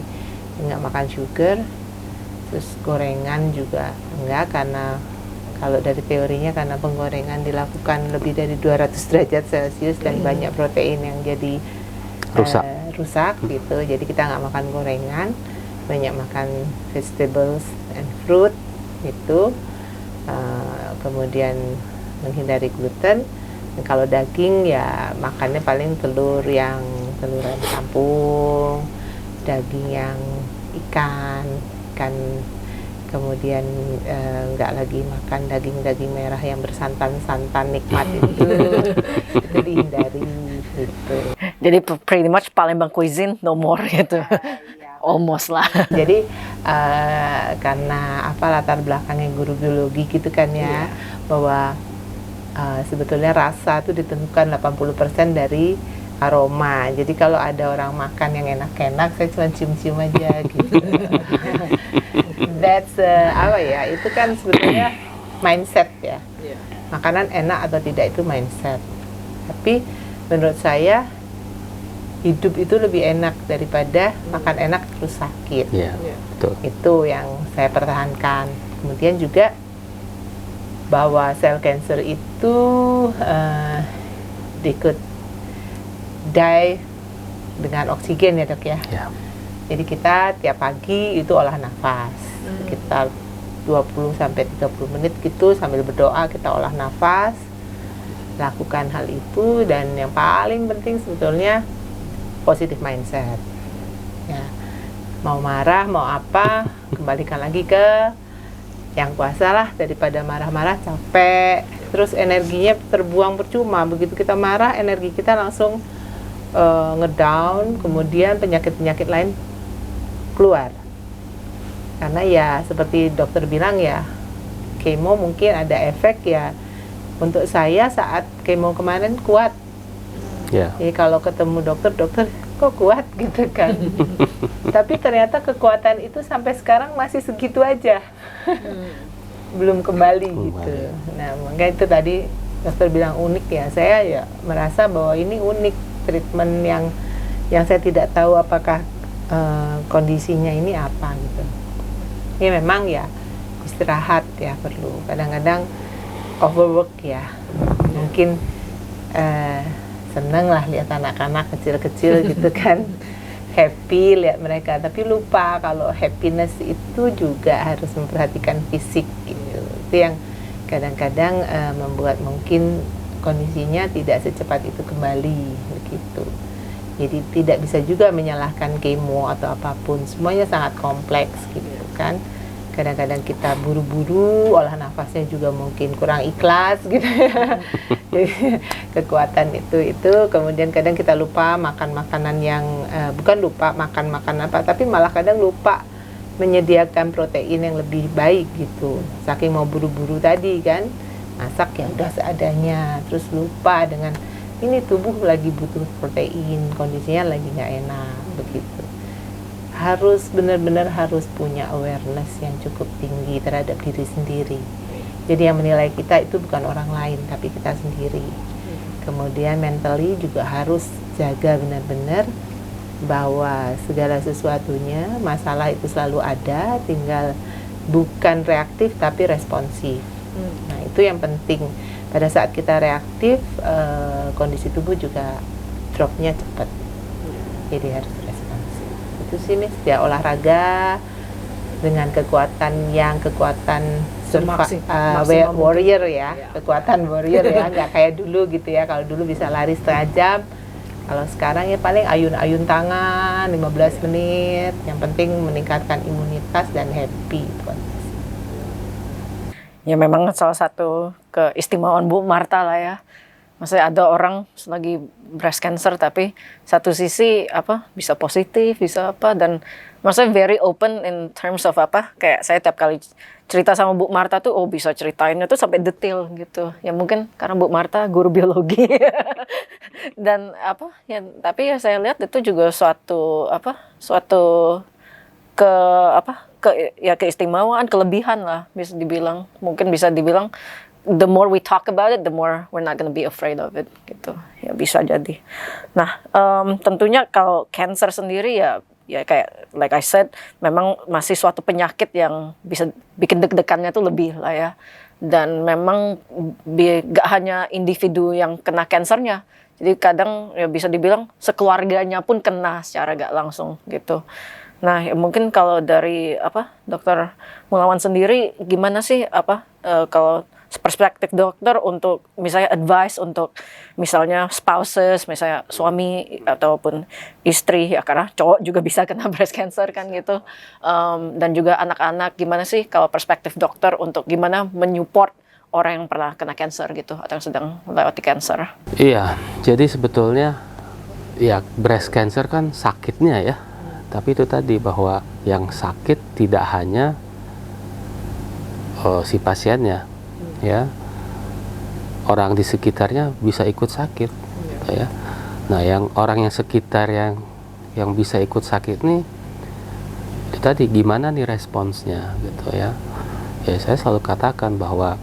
nggak makan sugar, terus gorengan juga enggak, karena kalau dari teorinya karena penggorengan dilakukan lebih dari 200 derajat Celcius dan banyak protein yang jadi rusak gitu. Jadi kita nggak makan gorengan, banyak makan vegetables and fruit gitu. Kemudian menghindari gluten. Dan kalau daging ya makannya paling teluran kampung, daging yang ikan, kemudian nggak lagi makan daging merah yang bersantan-santan nikmat itu dihindari gitu. Jadi pretty much Palembang cuisine no more gitu. Almost lah. Jadi karena latar belakangnya guru biologi gitu kan ya, bahwa sebetulnya rasa itu ditentukan 80% dari aroma. Jadi kalau ada orang makan yang enak-enak, saya cuma cium-cium aja gitu. That's itu kan sebetulnya mindset ya. Makanan enak atau tidak itu mindset. Tapi menurut saya hidup itu lebih enak daripada makan enak terus sakit. Betul. Itu yang saya pertahankan. Kemudian juga bahwa sel cancer itu they could die dengan oksigen ya dok ya. Jadi kita tiap pagi itu olah nafas sekitar 20-30 menit gitu, sambil berdoa kita olah nafas, lakukan hal itu. Dan yang paling penting sebetulnya positive mindset ya. Mau marah mau apa, kembalikan lagi ke yang kuasa lah, daripada marah-marah capek terus energinya terbuang percuma. Begitu kita marah energi kita langsung ngedown, kemudian penyakit-penyakit lain keluar. Karena ya seperti dokter bilang ya, kemo mungkin ada efek ya. Untuk saya saat kemo kemarin kuat. Jadi kalau ketemu dokter kok kuat gitu kan. Tapi ternyata kekuatan itu sampai sekarang masih segitu aja. Belum kembali gitu. Nah, makanya itu tadi dokter bilang unik ya. Saya ya merasa bahwa ini unik, treatment yang saya tidak tahu apakah kondisinya ini apa gitu. Ya memang ya istirahat ya perlu. Kadang-kadang overwork ya. Mungkin seneng lah lihat anak-anak kecil-kecil gitu kan. Happy lihat mereka, tapi lupa kalau happiness itu juga harus memperhatikan fisik gitu. Itu yang kadang-kadang membuat mungkin kondisinya tidak secepat itu kembali begitu. Jadi tidak bisa juga menyalahkan kemo atau apapun, semuanya sangat kompleks gitu kan. Kadang-kadang kita buru-buru, olah nafasnya juga mungkin kurang ikhlas gitu ya. Jadi kekuatan itu kemudian kadang kita lupa makan makanan yang bukan lupa makan makanan apa, tapi malah kadang lupa menyediakan protein yang lebih baik gitu. Saking mau buru-buru tadi kan, masak ya udah seadanya, terus lupa dengan ini tubuh lagi butuh protein, kondisinya lagi nggak enak begitu. Harus benar-benar harus punya awareness yang cukup tinggi terhadap diri sendiri. Jadi yang menilai kita itu bukan orang lain, tapi kita sendiri. Kemudian mentally juga harus jaga benar-benar bahwa segala sesuatunya, masalah itu selalu ada, tinggal bukan reaktif tapi responsif. Nah itu yang penting. Pada saat kita reaktif, kondisi tubuh juga dropnya cepat. Jadi harus responsif. Itu sih Miss, ya olahraga dengan kekuatan Maksimum warrior ya, Iya. kekuatan warrior ya, nggak kayak dulu gitu ya. Kalau dulu bisa lari setengah jam, kalau sekarang ya paling ayun-ayun tangan 15 menit. Yang penting meningkatkan imunitas dan happy. Ya memang salah satu keistimewaan Bu Marta lah ya. Maksudnya ada orang lagi breast cancer tapi satu sisi bisa positif, bisa dan maksudnya very open in terms of kayak saya tiap kali cerita sama Bu Marta tuh bisa ceritainnya tuh sampai detail gitu. Ya mungkin karena Bu Marta guru biologi. Dan tapi ya saya lihat itu juga suatu keistimewaan, kelebihan lah bisa dibilang. Mungkin bisa dibilang the more we talk about it, the more we're not gonna be afraid of it gitu. Ya bisa jadi. Nah, tentunya kalau cancer sendiri ya kayak like I said, memang masih suatu penyakit yang bisa bikin deg-degannya tuh lebih lah ya. Dan memang gak hanya individu yang kena kansernya. Jadi kadang ya bisa dibilang sekeluarganya pun kena secara gak langsung gitu. Nah, ya mungkin kalau dari Dokter Mulawan sendiri gimana sih kalau perspektif dokter untuk misalnya advice untuk misalnya spouses, misalnya suami ataupun istri ya, karena cowok juga bisa kena breast cancer kan gitu, dan juga anak-anak, gimana sih kalau perspektif dokter untuk gimana menyupport orang yang pernah kena cancer gitu atau yang sedang melewati cancer? Iya, jadi sebetulnya ya breast cancer kan sakitnya ya, tapi itu tadi bahwa yang sakit tidak hanya si pasiennya, ya, orang di sekitarnya bisa ikut sakit, ya. Nah, orang yang sekitar yang bisa ikut sakit nih, itu tadi gimana nih responsnya, gitu ya. Ya saya selalu katakan bahwa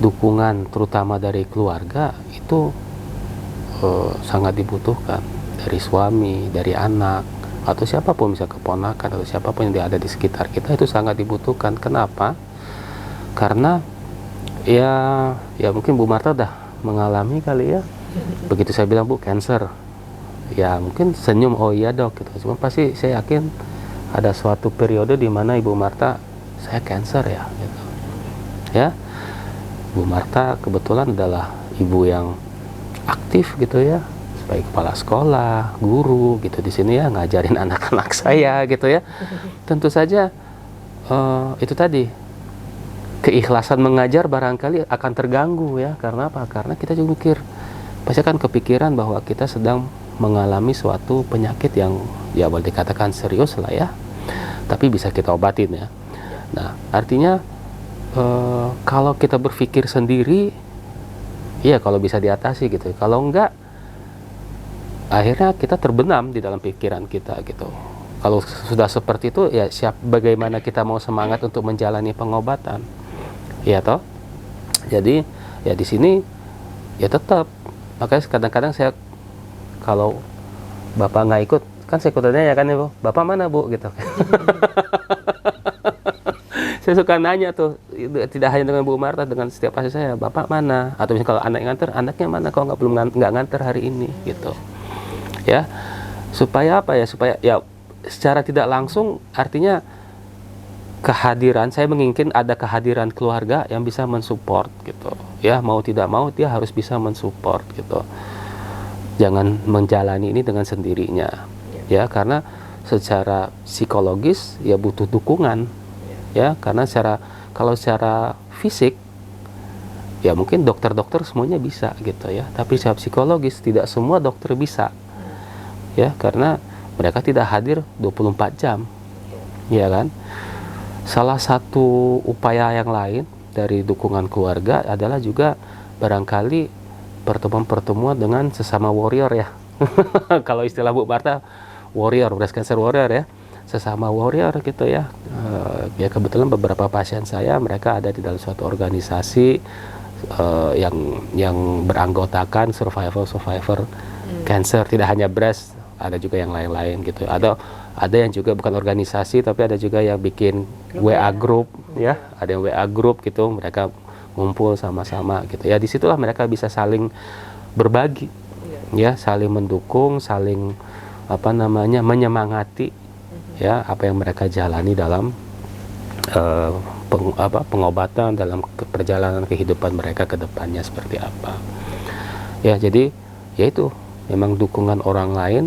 dukungan terutama dari keluarga itu sangat dibutuhkan, dari suami, dari anak, atau siapapun, bisa keponakan atau siapapun yang ada di sekitar kita, itu sangat dibutuhkan. Kenapa? Karena ya mungkin Bu Marta udah mengalami kali ya. Begitu saya bilang, Bu, cancer, ya mungkin senyum, oh iya dok gitu. Cuma pasti saya yakin ada suatu periode di mana Ibu Marta, saya cancer ya gitu. Ya, Bu Marta kebetulan adalah ibu yang aktif gitu ya, sebagai kepala sekolah, guru gitu di sini ya, ngajarin anak-anak saya gitu ya. Tentu saja itu tadi, keikhlasan mengajar barangkali akan terganggu ya. Karena apa? Karena kita juga mikir, pasti kan kepikiran bahwa kita sedang mengalami suatu penyakit yang ya boleh dikatakan serius lah ya, tapi bisa kita obatin ya. Nah, artinya kalau kita berpikir sendiri, iya kalau bisa diatasi gitu. Kalau enggak, akhirnya kita terbenam di dalam pikiran kita gitu. Kalau sudah seperti itu ya bagaimana kita mau semangat untuk menjalani pengobatan? Iya toh. Jadi ya di sini ya tetap, makanya kadang-kadang saya kalau bapak nggak ikut, kan saya ikutnya ya kan ya Bu, bapak mana Bu gitu. Saya suka nanya tuh, tidak hanya dengan Bu Marta, dengan setiap pasien saya, bapak mana? Atau misalnya kalau anak yang nganter, anaknya mana? Kok nggak nganter hari ini gitu. Ya, supaya apa ya? Supaya ya secara tidak langsung, artinya kehadiran, saya menginginkan ada kehadiran keluarga yang bisa mensupport gitu ya, mau tidak mau dia harus bisa mensupport gitu, jangan menjalani ini dengan sendirinya ya, karena secara psikologis ya butuh dukungan ya, karena kalau secara fisik ya mungkin dokter-dokter semuanya bisa gitu ya, tapi secara psikologis tidak semua dokter bisa ya, karena mereka tidak hadir 24 jam ya kan. Salah satu upaya yang lain dari dukungan keluarga adalah juga barangkali pertemuan-pertemuan dengan sesama warrior ya. Kalau istilah Bu Marta, warrior, breast cancer warrior ya, sesama warrior gitu ya. Ya kebetulan beberapa pasien saya mereka ada di dalam suatu organisasi yang beranggotakan survivor cancer, tidak hanya breast, ada juga yang lain-lain gitu. Ada yang juga bukan organisasi, tapi ada juga yang bikin WA group ya, ada yang WA group gitu, mereka ngumpul sama-sama gitu ya. Disitulah mereka bisa saling berbagi ya, saling mendukung, saling menyemangati ya apa yang mereka jalani dalam pengobatan, dalam perjalanan kehidupan mereka ke depannya seperti apa. Ya, jadi ya itu memang dukungan orang lain,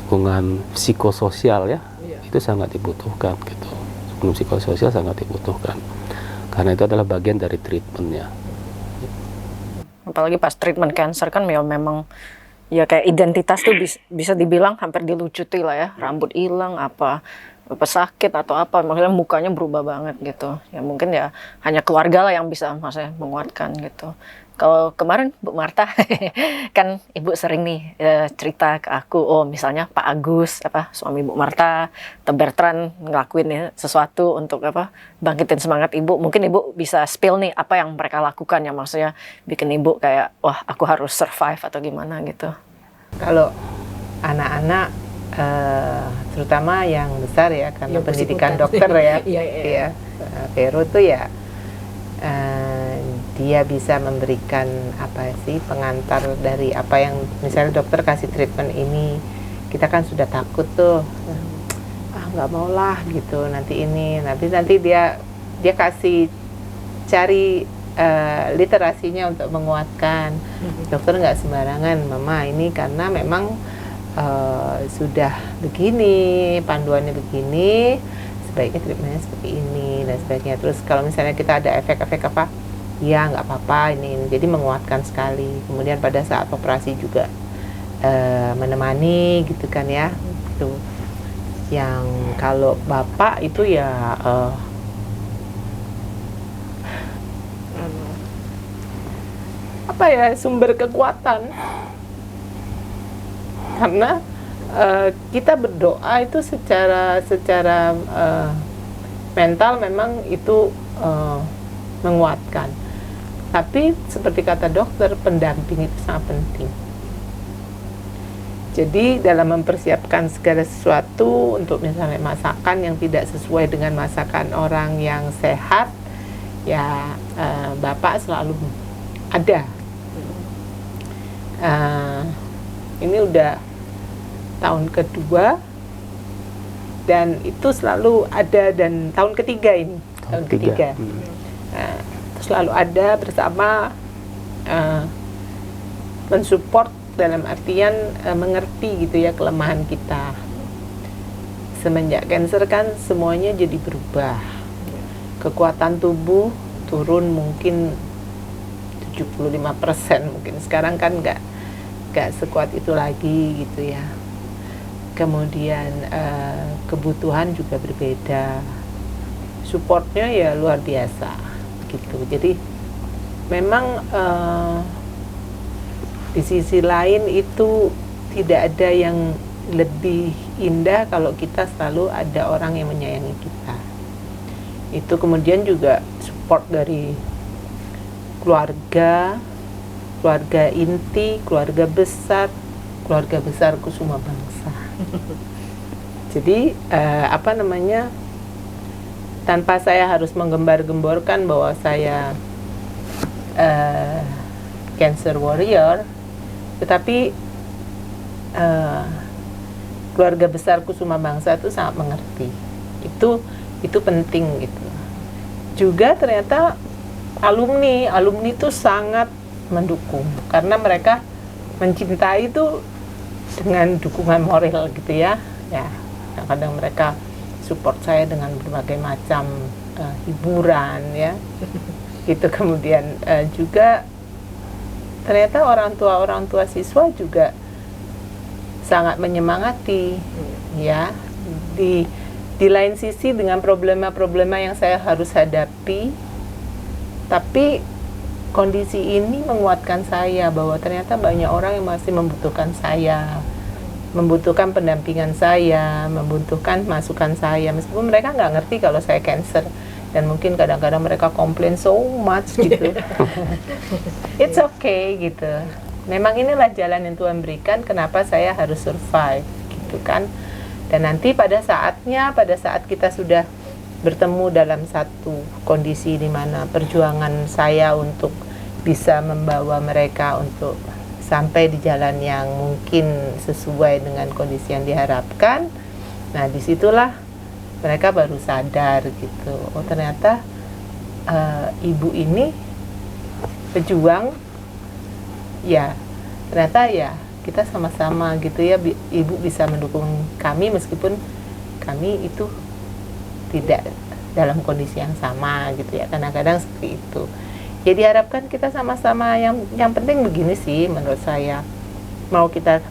dukungan psikososial ya, itu sangat dibutuhkan gitu. Dukungan psikososial sangat dibutuhkan karena itu adalah bagian dari treatmentnya. Apalagi pas treatment cancer kan ya memang ya kayak identitas tuh bisa dibilang hampir dilucuti lah ya, rambut hilang apa sakit atau apa, makanya mukanya berubah banget gitu. Ya mungkin ya hanya keluarga lah yang bisa maksudnya menguatkan gitu. Kalau kemarin Bu Marta kan Ibu sering nih cerita ke aku, oh misalnya Pak Agus suami Bu Marta atau Bertrand ngelakuin ya sesuatu untuk bangkitin semangat Ibu. Mungkin Ibu bisa spill nih apa yang mereka lakukan yang maksudnya bikin Ibu kayak wah aku harus survive atau gimana gitu. Kalau anak-anak terutama yang besar ya karena ya, pendidikan dokter ya, iya. Vero tuh ya dia bisa memberikan pengantar dari apa yang misalnya dokter kasih treatment ini, kita kan sudah takut tuh, nggak mau lah gitu nanti dia kasih cari literasinya untuk menguatkan. Dokter nggak sembarangan, mama ini karena memang sudah begini, panduannya begini, sebaiknya treatmentnya seperti ini dan sebagainya. Terus kalau misalnya kita ada efek-efek ya nggak apa-apa ini, jadi menguatkan sekali. Kemudian pada saat operasi juga menemani gitu kan ya. Itu yang kalau bapak itu ya sumber kekuatan. Karena kita berdoa itu secara mental memang itu menguatkan. Tapi seperti kata dokter, pendamping itu sangat penting. Jadi dalam mempersiapkan segala sesuatu untuk misalnya masakan yang tidak sesuai dengan masakan orang yang sehat, ya bapak selalu ada. Ini udah tahun kedua dan itu selalu ada, dan tahun ketiga ini tahun ketiga. Selalu ada bersama, mensupport dalam artian mengerti gitu ya kelemahan kita. Semenjak cancer kan semuanya jadi berubah, kekuatan tubuh turun mungkin 75%, mungkin sekarang kan nggak sekuat itu lagi gitu ya. Kemudian kebutuhan juga berbeda, supportnya ya luar biasa gitu. Jadi memang di sisi lain itu tidak ada yang lebih indah kalau kita selalu ada orang yang menyayangi kita. Itu kemudian juga support dari keluarga inti, keluarga besar Kusuma Bangsa. Jadi tanpa saya harus menggembar-gemborkan bahwa saya cancer warrior, tetapi keluarga besar Kusuma Bangsa itu sangat mengerti. Itu penting gitu. Juga ternyata alumni itu sangat mendukung karena mereka mencintai itu dengan dukungan moral gitu ya. Ya, kadang mereka support saya dengan berbagai macam hiburan ya. Gitu. Kemudian juga ternyata orang tua siswa juga sangat menyemangati ya. Di lain sisi dengan problema-problema yang saya harus hadapi, tapi kondisi ini menguatkan saya bahwa ternyata banyak orang yang masih membutuhkan saya, membutuhkan pendampingan saya, membutuhkan masukan saya, meskipun mereka nggak ngerti kalau saya cancer, dan mungkin kadang-kadang mereka komplain so much gitu. It's okay gitu. Memang inilah jalan yang Tuhan berikan, kenapa saya harus survive gitu kan. Dan nanti pada saat kita sudah bertemu dalam satu kondisi di mana perjuangan saya untuk bisa membawa mereka untuk sampai di jalan yang mungkin sesuai dengan kondisi yang diharapkan. Nah, disitulah mereka baru sadar gitu, oh ternyata ibu ini pejuang, ya ternyata ya kita sama-sama gitu ya, ibu bisa mendukung kami meskipun kami itu tidak dalam kondisi yang sama gitu ya, kadang-kadang seperti itu. Jadi harapkan kita sama-sama, yang penting begini sih menurut saya, mau kita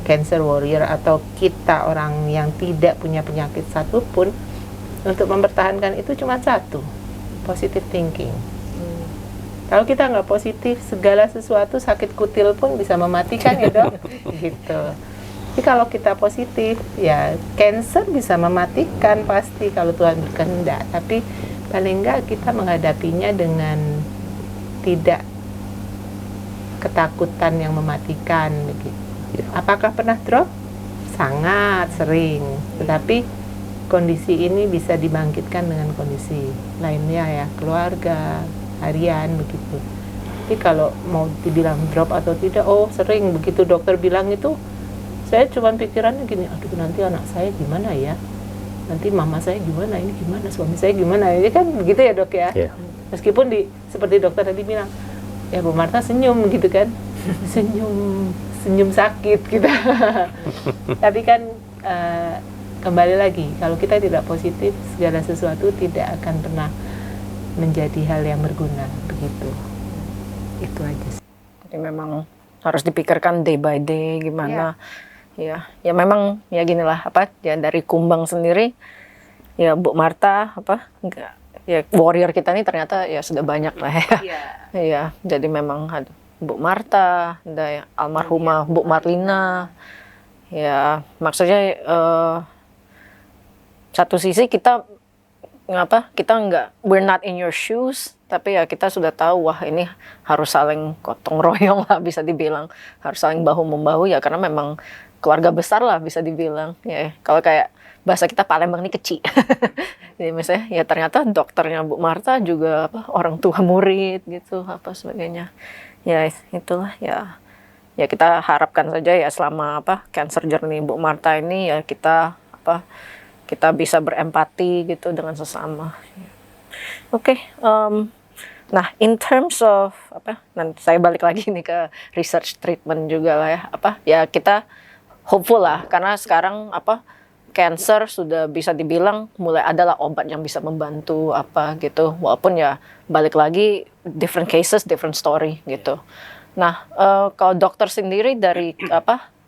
cancer warrior atau kita orang yang tidak punya penyakit satupun, untuk mempertahankan itu cuma satu, positive thinking. Kalau kita nggak positif, segala sesuatu, sakit kutil pun bisa mematikan ya dok, gitu. Tapi kalau kita positif, ya cancer bisa mematikan pasti kalau Tuhan berkehendak. Tapi paling nggak kita menghadapinya dengan tidak ketakutan yang mematikan begitu. Apakah pernah drop? Sangat sering. Tetapi kondisi ini bisa dibangkitkan dengan kondisi lainnya ya, keluarga, harian begitu. Tapi kalau mau dibilang drop atau tidak, oh sering begitu dokter bilang itu, saya cuma pikirannya gini, aduh nanti anak saya gimana ya, nanti mama saya gimana, ini gimana, suami saya gimana, ini kan begitu ya dok ya. Yeah. Meskipun seperti dokter tadi bilang, ya Bu Marta senyum gitu kan, senyum sakit gitu. Tapi kan kembali lagi, kalau kita tidak positif, segala sesuatu tidak akan pernah menjadi hal yang berguna begitu. Itu aja sih. Jadi memang harus dipikirkan day by day gimana. Ya memang ya ginilah ya dari Kumbang sendiri ya Bu Marta enggak ya warrior kita ini ternyata ya sudah banyak lah ya. Iya, jadi memang ada Bu Marta, ada ya, almarhumah Bu Marlina. Ya, maksudnya satu sisi kita we're not in your shoes, tapi ya kita sudah tahu wah ini harus saling gotong royong lah bisa dibilang, harus saling bahu membahu ya, karena memang keluarga besar lah bisa dibilang ya. Kalau kayak bahasa kita Palembang ini kecil. Jadi misalnya ya ternyata dokternya Bu Marta juga orang tua murid gitu sebagainya. Ya itulah ya kita harapkan saja ya selama cancer journey Bu Marta ini ya kita bisa berempati gitu dengan sesama. Oke, nah in terms of nanti saya balik lagi nih ke research treatment juga lah ya, ya kita hopeful lah karena sekarang cancer sudah bisa dibilang mulai adalah obat yang bisa membantu gitu, walaupun ya balik lagi different cases different story gitu. Nah kalau dokter sendiri dari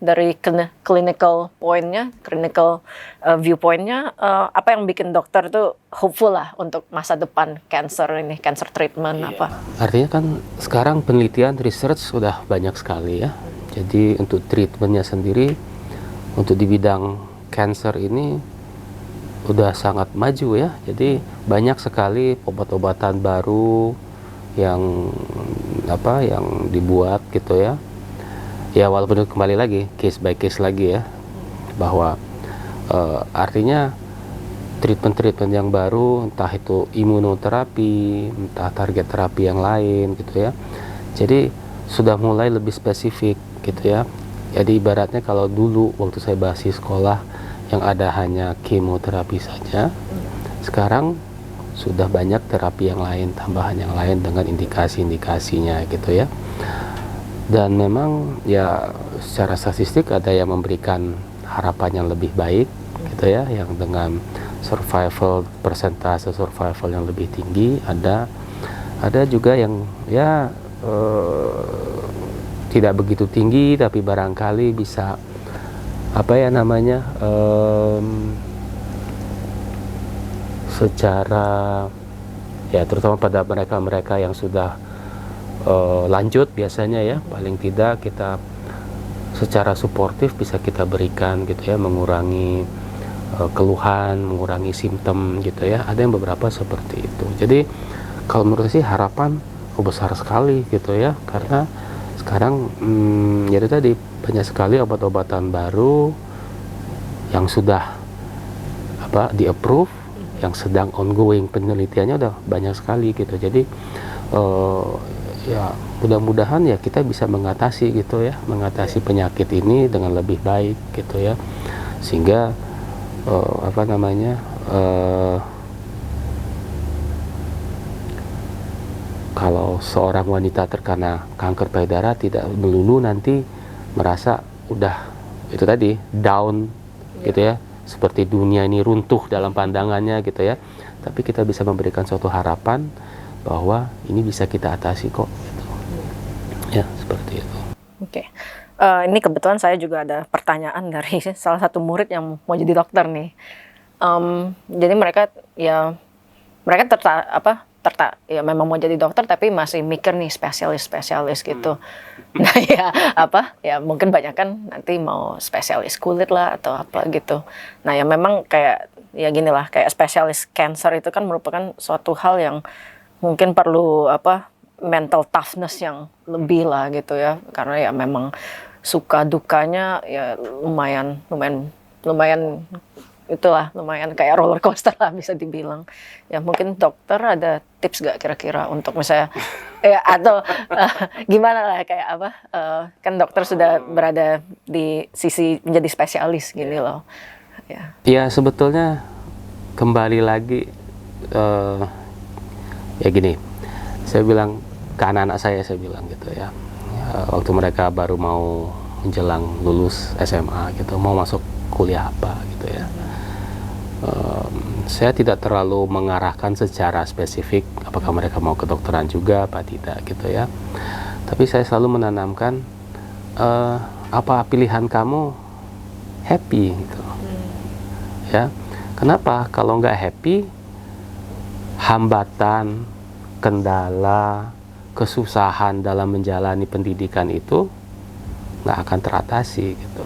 dari clinical point-nya, clinical viewpoint-nya, apa yang bikin dokter tuh hopeful lah untuk masa depan cancer treatment Artinya kan sekarang penelitian research sudah banyak sekali ya. Jadi untuk treatmentnya sendiri untuk di bidang cancer ini udah sangat maju ya. Jadi banyak sekali obat-obatan baru yang dibuat gitu ya. Ya walaupun kembali lagi case by case lagi ya, bahwa artinya treatment yang baru, entah itu imunoterapi, entah target terapi yang lain gitu ya, jadi sudah mulai lebih spesifik gitu ya. Jadi ibaratnya kalau dulu waktu saya masih sekolah yang ada hanya kemoterapi saja, sekarang sudah banyak terapi yang lain, tambahan yang lain dengan indikasi-indikasinya gitu ya. Dan memang ya secara statistik ada yang memberikan harapan yang lebih baik gitu ya, yang dengan persentase survival yang lebih tinggi. Ada juga yang ya tidak begitu tinggi tapi barangkali bisa secara ya terutama pada mereka yang sudah lanjut biasanya ya, paling tidak kita secara suportif bisa kita berikan gitu ya, mengurangi keluhan, mengurangi simptom gitu ya. Ada yang beberapa seperti itu. Jadi kalau menurut saya harapan besar sekali gitu ya, karena sekarang jadi tadi banyak sekali obat-obatan baru yang sudah di approve, yang sedang ongoing penelitiannya udah banyak sekali gitu. Jadi ya mudah-mudahan ya kita bisa mengatasi gitu ya, mengatasi penyakit ini dengan lebih baik gitu ya, sehingga apa namanya, kalau seorang wanita terkena kanker payudara tidak melulu nanti merasa udah itu tadi down gitu ya, seperti dunia ini runtuh dalam pandangannya gitu ya, tapi kita bisa memberikan suatu harapan bahwa ini bisa kita atasi kok gitu. Ya seperti itu. Oke. Ini kebetulan saya juga ada pertanyaan dari salah satu murid yang mau jadi dokter nih. Jadi mereka ya memang mau jadi dokter tapi masih mikir nih spesialis gitu. Nah ya mungkin banyak kan nanti mau spesialis kulit lah atau apa gitu. Nah ya memang kayak ya gini lah, kayak spesialis cancer itu kan merupakan suatu hal yang mungkin perlu mental toughness yang lebih lah gitu ya, karena ya memang suka dukanya ya lumayan itulah, lumayan kayak roller coaster lah bisa dibilang. Ya mungkin dokter ada tips gak kira-kira untuk misalnya ya atau gimana lah kayak kan dokter sudah berada di sisi menjadi spesialis gini loh. Ya sebetulnya kembali lagi ya gini, saya bilang ke anak-anak saya bilang gitu ya, waktu mereka baru mau menjelang lulus SMA gitu, mau masuk kuliah apa gitu ya, saya tidak terlalu mengarahkan secara spesifik apakah mereka mau kedokteran juga apa tidak gitu ya, tapi saya selalu menanamkan apa pilihan kamu happy gitu ya. Kenapa? Kalau nggak happy, hambatan, kendala, kesusahan dalam menjalani pendidikan itu nggak akan teratasi gitu,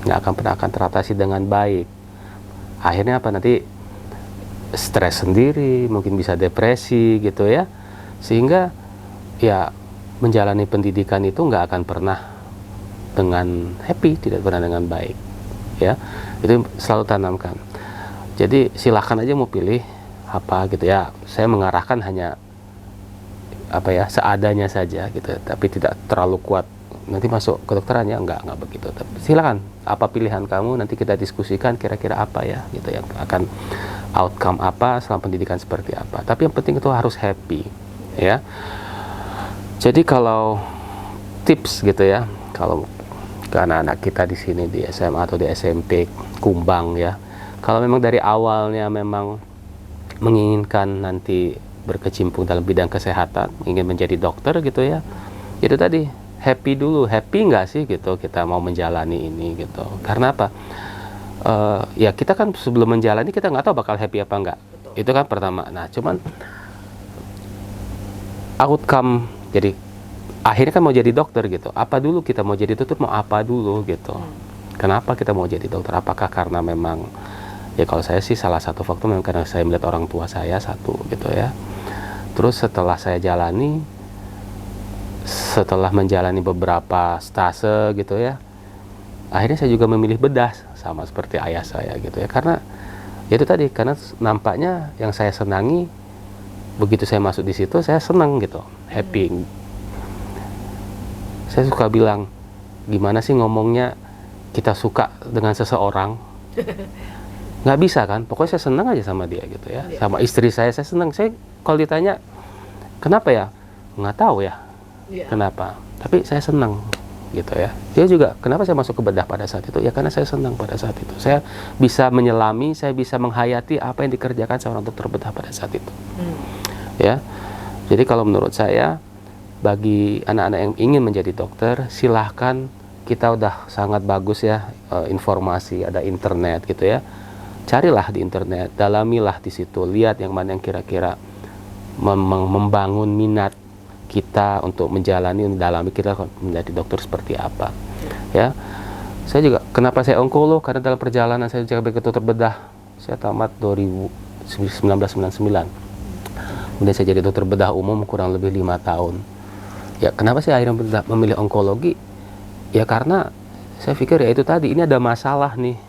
nggak akan teratasi dengan baik. Akhirnya apa, nanti stres sendiri, mungkin bisa depresi gitu ya, sehingga ya menjalani pendidikan itu nggak akan pernah dengan happy, tidak pernah dengan baik ya. Itu selalu tanamkan. Jadi silahkan aja mau pilih apa gitu ya, saya mengarahkan hanya seadanya saja gitu, tapi tidak terlalu kuat nanti masuk kedokteran ya, enggak begitu. Tapi silakan apa pilihan kamu, nanti kita diskusikan kira-kira apa ya gitu ya, akan outcome apa selama pendidikan seperti apa, tapi yang penting itu harus happy ya. Jadi kalau tips gitu ya, kalau ke anak-anak kita di sini di SMA atau di SMP Kumbang ya, kalau memang dari awalnya memang menginginkan nanti berkecimpung dalam bidang kesehatan, ingin menjadi dokter gitu ya, itu tadi happy dulu, happy nggak sih gitu kita mau menjalani ini gitu. Karena apa? Ya kita kan sebelum menjalani kita nggak tahu bakal happy apa enggak. Itu kan pertama. Nah cuman outcome, jadi akhirnya kan mau jadi dokter gitu. Apa dulu kita mau jadi dokter, mau apa dulu gitu. Kenapa kita mau jadi dokter? Apakah karena memang, ya kalau saya sih salah satu faktor memang karena saya melihat orang tua saya satu gitu ya. Terus setelah saya jalani, setelah menjalani beberapa stase gitu ya, akhirnya saya juga memilih bedah sama seperti ayah saya gitu ya, karena ya itu tadi, karena nampaknya yang saya senangi, begitu saya masuk di situ saya senang gitu, happy. Saya suka bilang, gimana sih ngomongnya kita suka dengan seseorang, nggak bisa kan, pokoknya saya senang aja sama dia gitu ya. Sama istri saya senang. Saya kalau ditanya kenapa ya, nggak tahu ya kenapa, tapi saya senang gitu ya. Dia juga, kenapa saya masuk ke bedah pada saat itu, ya karena saya senang pada saat itu, saya bisa menyelami, saya bisa menghayati apa yang dikerjakan seorang dokter bedah pada saat itu ya. Jadi kalau menurut saya, bagi anak-anak yang ingin menjadi dokter, silahkan, kita udah sangat bagus ya, informasi, ada internet gitu ya, carilah di internet, dalamilah di situ, lihat yang mana yang kira-kira membangun minat kita untuk menjalani, mendalami kita menjadi dokter seperti apa ya. Saya juga, kenapa saya onkolog, karena dalam perjalanan saya juga sebagai dokter bedah, saya tamat 1999, kemudian saya jadi dokter bedah umum kurang lebih 5 tahun ya. Kenapa saya akhirnya memilih onkologi ya, karena saya pikir ya itu tadi, ini ada masalah nih,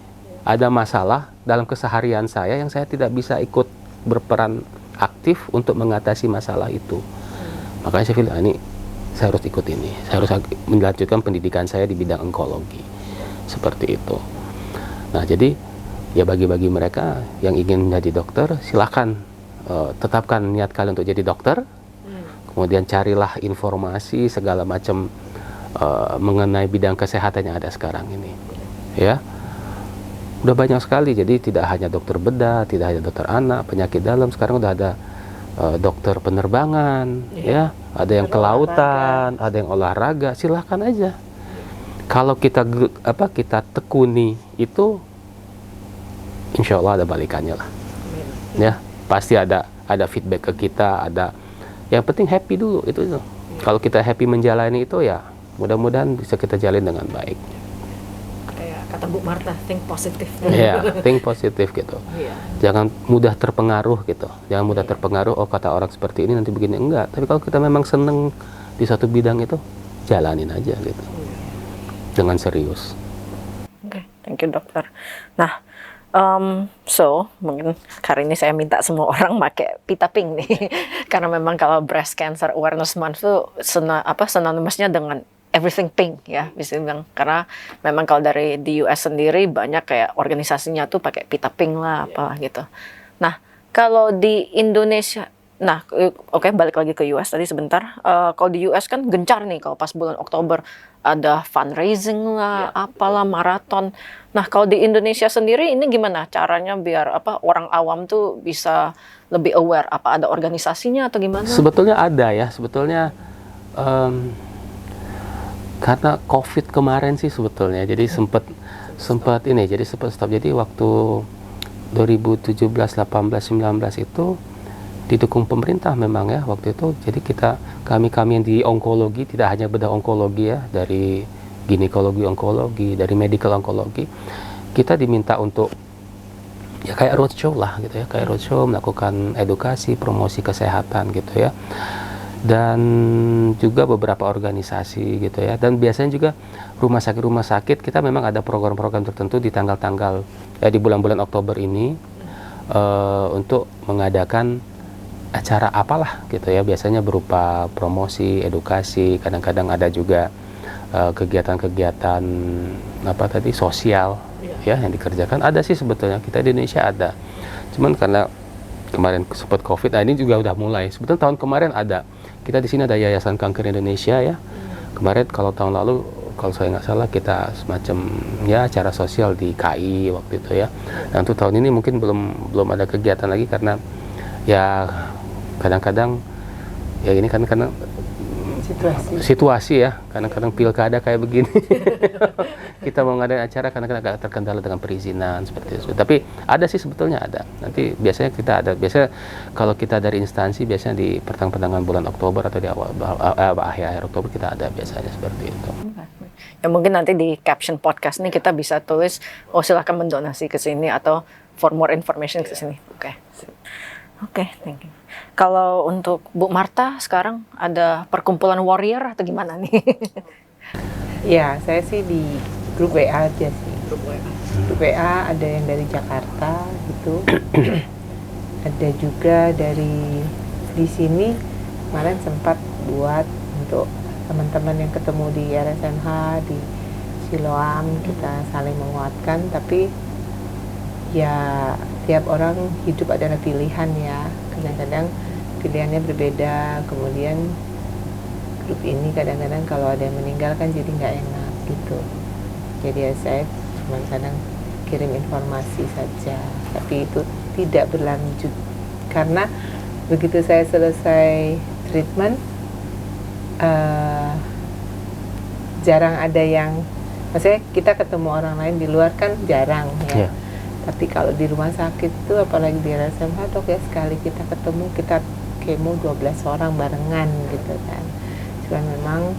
ada masalah dalam keseharian saya yang saya tidak bisa ikut berperan aktif untuk mengatasi masalah itu. Makanya saya bilang, ini saya harus ikut ini, saya harus melanjutkan pendidikan saya di bidang onkologi, seperti itu. Nah jadi Ya bagi mereka yang ingin menjadi dokter, silakan tetapkan niat kalian untuk jadi dokter. Kemudian carilah informasi segala macam mengenai bidang kesehatan yang ada sekarang ini. Ya, udah banyak sekali. Jadi tidak hanya dokter bedah, tidak hanya dokter anak, penyakit dalam. Sekarang udah ada dokter penerbangan, ya, ada yang kelautan, ada yang olahraga. Silahkan aja. Kalau kita kita tekuni itu, insya Allah ada balikannya lah. Ya, pasti ada feedback ke kita, ada. Yang penting happy dulu itu. Kalau kita happy menjalani itu, ya mudah-mudahan bisa kita jalin dengan baik. Kayak kata Bu Marta, think positive. Ya, think positif gitu. Jangan mudah terpengaruh gitu. Jangan mudah terpengaruh, oh kata orang seperti ini nanti begini. Enggak. Tapi kalau kita memang seneng di satu bidang itu, jalanin aja gitu. Dengan serius. Oke, thank you dokter. Nah, so mungkin hari ini saya minta semua orang pakai pita pink nih, karena memang kalau Breast Cancer Awareness Month itu synonymousnya dengan everything pink ya, bisa bilang. Karena memang kalau dari di US sendiri banyak kayak organisasinya tuh pakai pita pink lah, apalah gitu. Nah, kalau di Indonesia, nah oke, balik lagi ke US tadi sebentar. Kalau di US kan gencar nih kalau pas bulan Oktober ada fundraising lah, apalah maraton. Nah, kalau di Indonesia sendiri ini gimana caranya biar orang awam tuh bisa lebih aware? Apa ada organisasinya atau gimana? Sebetulnya ada ya, sebetulnya karena COVID kemarin sih sebetulnya, jadi sempat ini, jadi sempat stop. Jadi waktu 2017, 18, 19 itu didukung pemerintah memang ya waktu itu. Jadi kami yang di onkologi, tidak hanya bedah onkologi ya, dari ginekologi onkologi, dari medical onkologi, kita diminta untuk ya kayak roadshow lah gitu ya, kayak roadshow, melakukan edukasi, promosi kesehatan gitu ya. Dan juga beberapa organisasi gitu ya. Dan biasanya juga rumah sakit kita memang ada program-program tertentu di tanggal-tanggal di bulan-bulan Oktober ini untuk mengadakan acara apalah gitu ya, biasanya berupa promosi, edukasi, kadang-kadang ada juga kegiatan-kegiatan sosial ya yang dikerjakan. Ada sih sebetulnya, kita di Indonesia ada, cuman karena kemarin sempat COVID, ini juga udah mulai. Sebetulnya tahun kemarin ada, kita di sini ada Yayasan Kanker Indonesia ya. Kemarin kalau tahun lalu, kalau saya nggak salah, kita semacam ya acara sosial di KI waktu itu ya. Dan untuk tahun ini mungkin belum ada kegiatan lagi karena ya kadang-kadang ya ini kan karena situasi ya, kadang-kadang pilkada kayak begini. Kita mau ngadain acara kadang-kadang agak terkendala dengan perizinan seperti itu. Tapi ada sih sebetulnya ada. Nanti biasanya biasanya kalau kita dari instansi biasanya di pertengahan bulan Oktober atau di akhir Oktober kita ada biasanya seperti itu. Ya mungkin nanti di caption podcast nih kita bisa tulis, oh silahkan mendonasi ke sini atau for more information ke sini. Oke, thank you. Kalau untuk Bu Marta sekarang ada perkumpulan warrior atau gimana nih? Ya, saya sih di grup WA aja sih. Grup WA ada yang dari Jakarta gitu. Ada juga dari di sini kemarin sempat buat untuk teman-teman yang ketemu di RSMH di Siloam, kita saling menguatkan. Tapi ya tiap orang hidup adalah pilihan ya, kadang-kadang pilihannya berbeda. Kemudian grup ini kadang-kadang kalau ada yang meninggal kan jadi nggak enak gitu. Jadi ya saya cuma kadang kirim informasi saja, tapi itu tidak berlanjut karena begitu saya selesai treatment jarang ada yang, maksudnya kita ketemu orang lain di luar kan jarang ya. Tapi kalau di rumah sakit tuh apalagi di RSMH dok ya, sekali kita ketemu kita kemo 12 orang barengan gitu kan. Cuma memang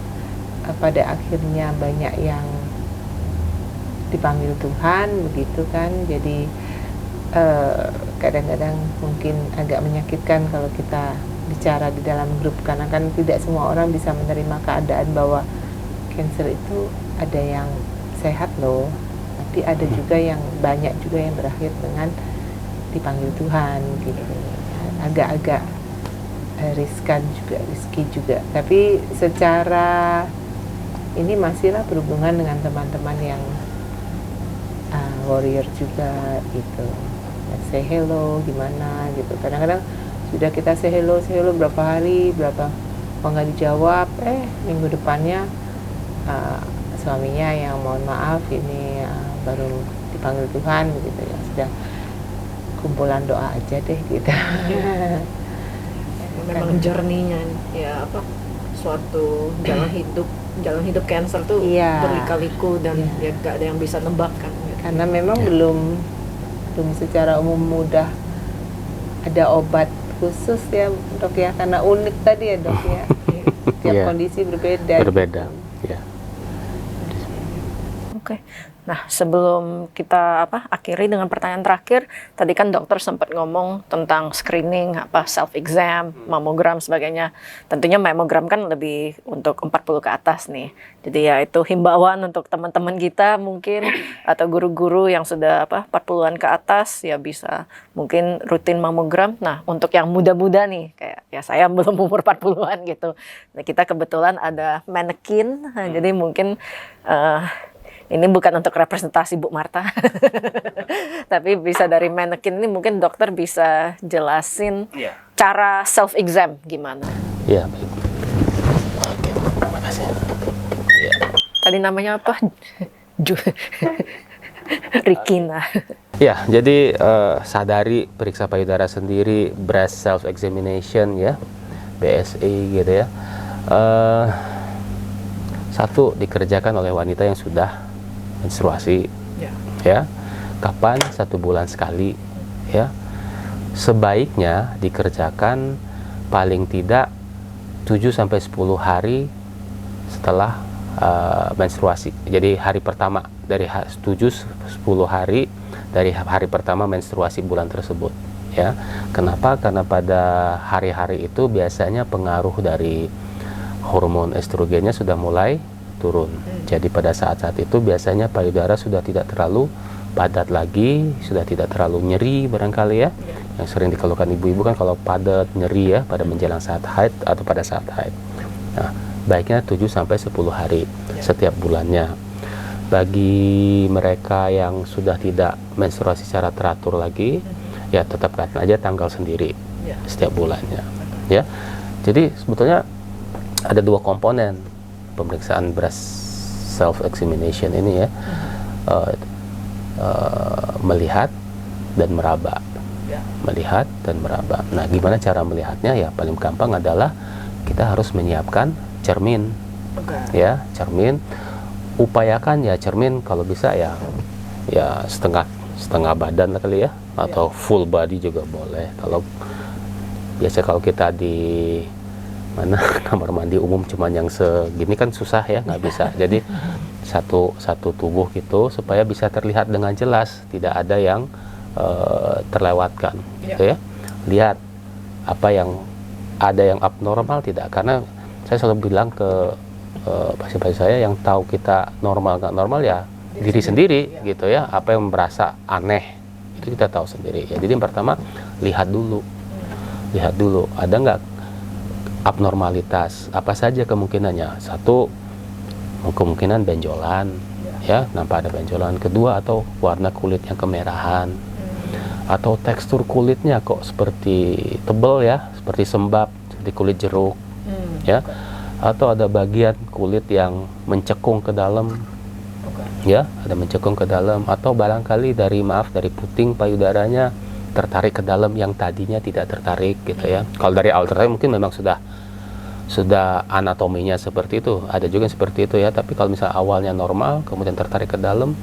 pada akhirnya banyak yang dipanggil Tuhan begitu kan. Jadi kadang-kadang mungkin agak menyakitkan kalau kita bicara di dalam grup, karena kan tidak semua orang bisa menerima keadaan bahwa cancer itu ada yang sehat loh, tapi ada juga yang banyak juga yang berakhir dengan dipanggil Tuhan gitu. Agak-agak risky juga. Tapi secara ini masihlah berhubungan dengan teman-teman yang warrior juga gitu. Say hello gimana gitu. Kadang-kadang sudah kita say hello berapa hari, berapa nggak dijawab, minggu depannya suaminya yang mohon maaf ini baru dipanggil Tuhan begitu ya, sudah kumpulan doa aja deh gitu. Memang journey-nya ya suatu jalan hidup cancer tuh berlika-liku dan ya gak ada yang bisa nebak kan gitu. Karena memang belum secara umum mudah ada obat khusus ya dok ya, karena unik tadi ya dok ya. Tiap kondisi berbeda ya. Oke. Nah, sebelum kita akhiri dengan pertanyaan terakhir, tadi kan dokter sempat ngomong tentang screening, self exam, mamogram sebagainya. Tentunya mamogram kan lebih untuk 40 ke atas nih. Jadi ya itu himbauan untuk teman-teman kita mungkin atau guru-guru yang sudah 40-an ke atas ya bisa mungkin rutin mamogram. Nah, untuk yang muda-muda nih kayak ya saya belum umur 40-an gitu. Nah, kita kebetulan ada manekin. Nah, jadi mungkin ini bukan untuk representasi Bu Marta, tapi bisa dari manekin ini mungkin dokter bisa jelasin cara self exam gimana? Iya, baik. Oke, terima kasih. Ya. Tadi namanya apa? Rikina. Ya, jadi sadari periksa payudara sendiri, breast self examination ya, BSE gitu ya. Satu dikerjakan oleh wanita yang sudah menstruasi, ya. Kapan? 1 bulan sekali, ya. Sebaiknya dikerjakan paling tidak 7-10 hari setelah menstruasi. Jadi hari pertama dari 7-10 hari dari hari pertama menstruasi bulan tersebut, ya. Kenapa? Karena pada hari-hari itu biasanya pengaruh dari hormon estrogennya sudah mulai turun. Jadi pada saat-saat itu biasanya payudara sudah tidak terlalu padat lagi, sudah tidak terlalu nyeri barangkali ya. Yang sering dikeluhkan ibu-ibu kan kalau padat, nyeri ya pada menjelang saat haid atau pada saat haid. Nah, baiknya 7-10 hari setiap bulannya. Bagi mereka yang sudah tidak menstruasi secara teratur lagi, ya tetapkan aja tanggal sendiri setiap bulannya. Ya. Jadi sebetulnya ada 2 komponen pemeriksaan breast self examination ini ya, melihat dan meraba, melihat dan meraba. Nah, gimana cara melihatnya? Ya paling gampang adalah kita harus menyiapkan cermin, ya cermin. Upayakan ya cermin kalau bisa ya setengah badan kali ya, atau full body juga boleh. Kalau biasa kalau kita di mana kamar mandi umum cuman yang segini kan susah ya, nggak bisa. Jadi satu tubuh gitu supaya bisa terlihat dengan jelas, tidak ada yang terlewatkan, gitu ya. Lihat apa yang ada yang abnormal tidak, karena saya selalu bilang ke pasien-pasien saya yang tahu kita normal nggak normal ya diri sendiri gitu ya. Apa yang merasa aneh itu kita tahu sendiri ya. Jadi yang pertama lihat dulu ada nggak abnormalitas, apa saja kemungkinannya. Satu, kemungkinan benjolan, ya, nampak ada benjolan. Kedua, atau warna kulit yang kemerahan, atau tekstur kulitnya kok seperti tebal ya, seperti sembab, seperti kulit jeruk, ya, atau ada bagian kulit yang mencekung ke dalam, ya, ada mencekung ke dalam, atau barangkali dari puting payudaranya tertarik ke dalam yang tadinya tidak tertarik gitu ya. Kalau dari ultrasound mungkin memang sudah anatominya seperti itu, ada juga yang seperti itu ya. Tapi kalau misalnya awalnya normal kemudian tertarik ke dalam,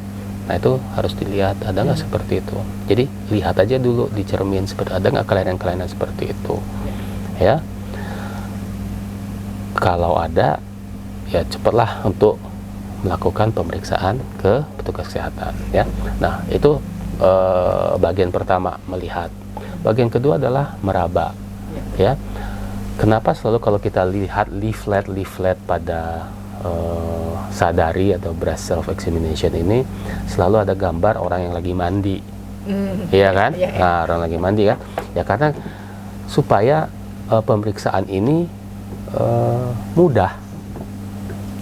nah itu harus dilihat ada nggak seperti itu. Jadi lihat aja dulu di cermin seperti ada nggak kelainan-kelainan seperti itu, ya. Kalau ada ya cepatlah untuk melakukan pemeriksaan ke petugas kesehatan ya. Nah itu bagian pertama, melihat. Bagian kedua adalah meraba, ya. Kenapa selalu kalau kita lihat leaflet pada sadari atau breast self examination ini selalu ada gambar orang yang lagi mandi, iya kan? Nah, orang lagi mandi kan? Ya karena supaya pemeriksaan ini mudah,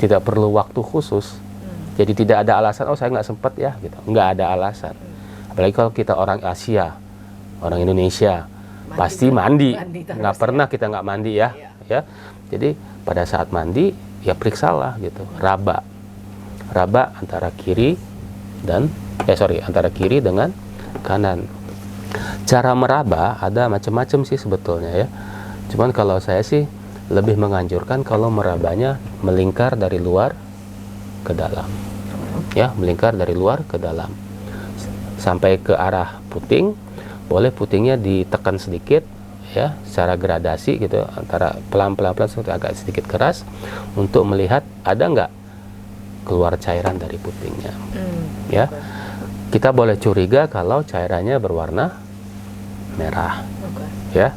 tidak perlu waktu khusus, Jadi tidak ada alasan, oh saya nggak sempat ya, gitu. Nggak ada alasan. Apalagi kalau kita orang Asia, orang Indonesia, pasti mandi. Nggak pernah kita nggak mandi ya. Ya. Jadi pada saat mandi, ya periksalah gitu. Raba antara kiri antara kiri dengan kanan. Cara meraba ada macam-macam sih sebetulnya ya. Cuman kalau saya sih lebih menganjurkan kalau merabanya melingkar dari luar ke dalam. Ya, melingkar dari luar ke dalam. Sampai ke arah puting, boleh putingnya ditekan sedikit ya, secara gradasi gitu, antara pelan-pelan agak sedikit keras untuk melihat ada nggak keluar cairan dari putingnya. Ya. Kita boleh curiga kalau cairannya berwarna merah, ya.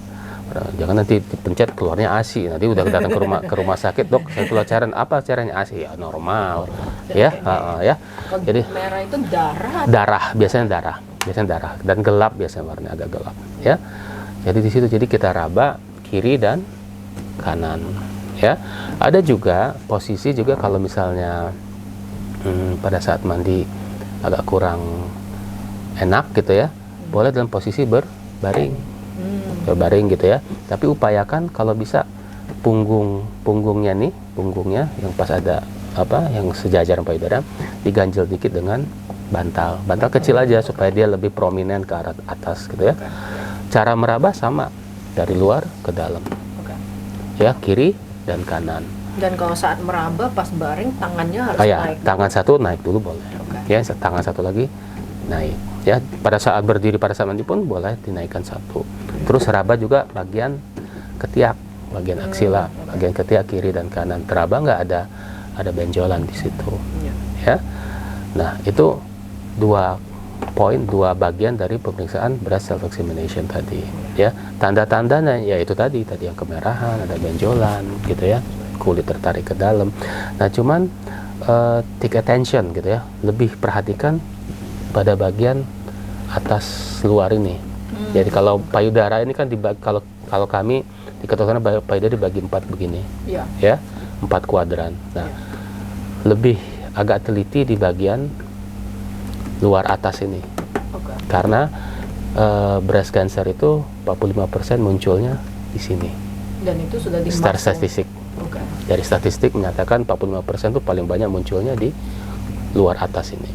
Jangan nanti dipencet keluarnya ASI, nanti udah datang ke rumah sakit, dok saya keluar cairan apa, cairannya ASI, ya normal, ya. Ya. Jadi merah itu biasanya darah dan gelap, biasanya warnanya agak gelap, ya. Jadi di situ kita raba kiri dan kanan, ya. Ada juga posisi juga kalau misalnya pada saat mandi agak kurang enak gitu ya, boleh dalam posisi berbaring gitu ya. Tapi upayakan kalau bisa punggungnya yang pas ada yang sejajar payudara diganjel dikit dengan bantal kecil aja supaya dia lebih prominent ke arah atas gitu ya. Cara meraba sama, dari luar ke dalam, ya, kiri dan kanan. Dan kalau saat meraba pas baring tangannya harus naik. Tangan satu naik dulu boleh, ya, tangan satu lagi naik. Ya, pada saat berdiri, pada saat mandi pun boleh dinaikkan satu. Terus raba juga bagian ketiak, bagian aksila, bagian ketiak kiri dan kanan. Teraba nggak ada benjolan di situ. Ya. Nah, itu dua bagian dari pemeriksaan breast self examination tadi. Ya, tanda-tandanya ya itu tadi yang kemerahan, ada benjolan, gitu ya, kulit tertarik ke dalam. Nah, cuman take attention gitu ya, lebih perhatikan pada bagian atas luar ini. Jadi kalau payudara ini kan kalau kami di kedokteran payudara dibagi 4 begini, ya, 4 kuadran. Nah, lebih agak teliti di bagian luar atas ini, karena breast cancer itu 45% munculnya di sini. Dan itu sudah di secara statistik. Dari statistik menyatakan 45% itu paling banyak munculnya di luar atas ini,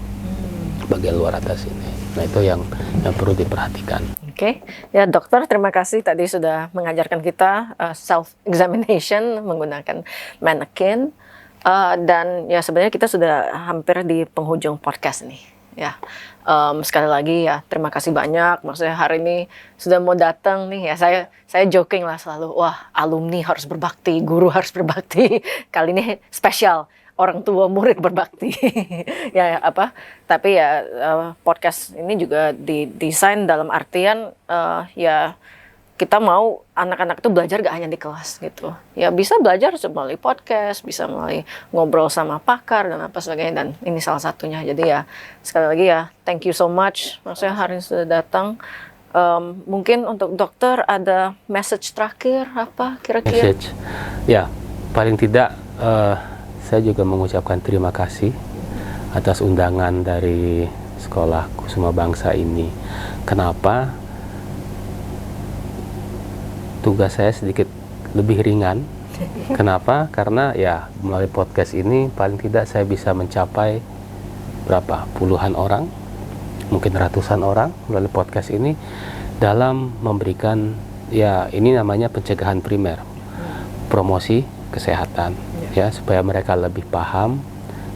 bagian luar atas ini. Nah, itu yang perlu diperhatikan. Oke, ya dokter, terima kasih tadi sudah mengajarkan kita self examination menggunakan mannequin, dan ya sebenarnya kita sudah hampir di penghujung podcast nih. Ya, sekali lagi ya terima kasih banyak. Maksudnya hari ini sudah mau datang nih ya, saya joking lah selalu, wah alumni harus berbakti, guru harus berbakti. Kali ini spesial, orang tua murid berbakti. Tapi ya podcast ini juga didesain dalam artian ya kita mau anak-anak itu belajar gak hanya di kelas gitu. Ya bisa belajar melalui podcast, bisa melalui ngobrol sama pakar dan apa sebagainya, dan ini salah satunya. Jadi ya sekali lagi ya thank you so much. Maksudnya hari ini sudah datang. Mungkin untuk dokter ada message terakhir apa kira-kira? Message, ya paling tidak saya juga mengucapkan terima kasih atas undangan dari Sekolah Kusuma Bangsa ini. Kenapa? Tugas saya sedikit lebih ringan. Kenapa? Karena ya melalui podcast ini paling tidak saya bisa mencapai berapa puluhan orang, mungkin ratusan orang melalui podcast ini dalam memberikan, ya ini namanya pencegahan primer, promosi kesehatan, ya, supaya mereka lebih paham,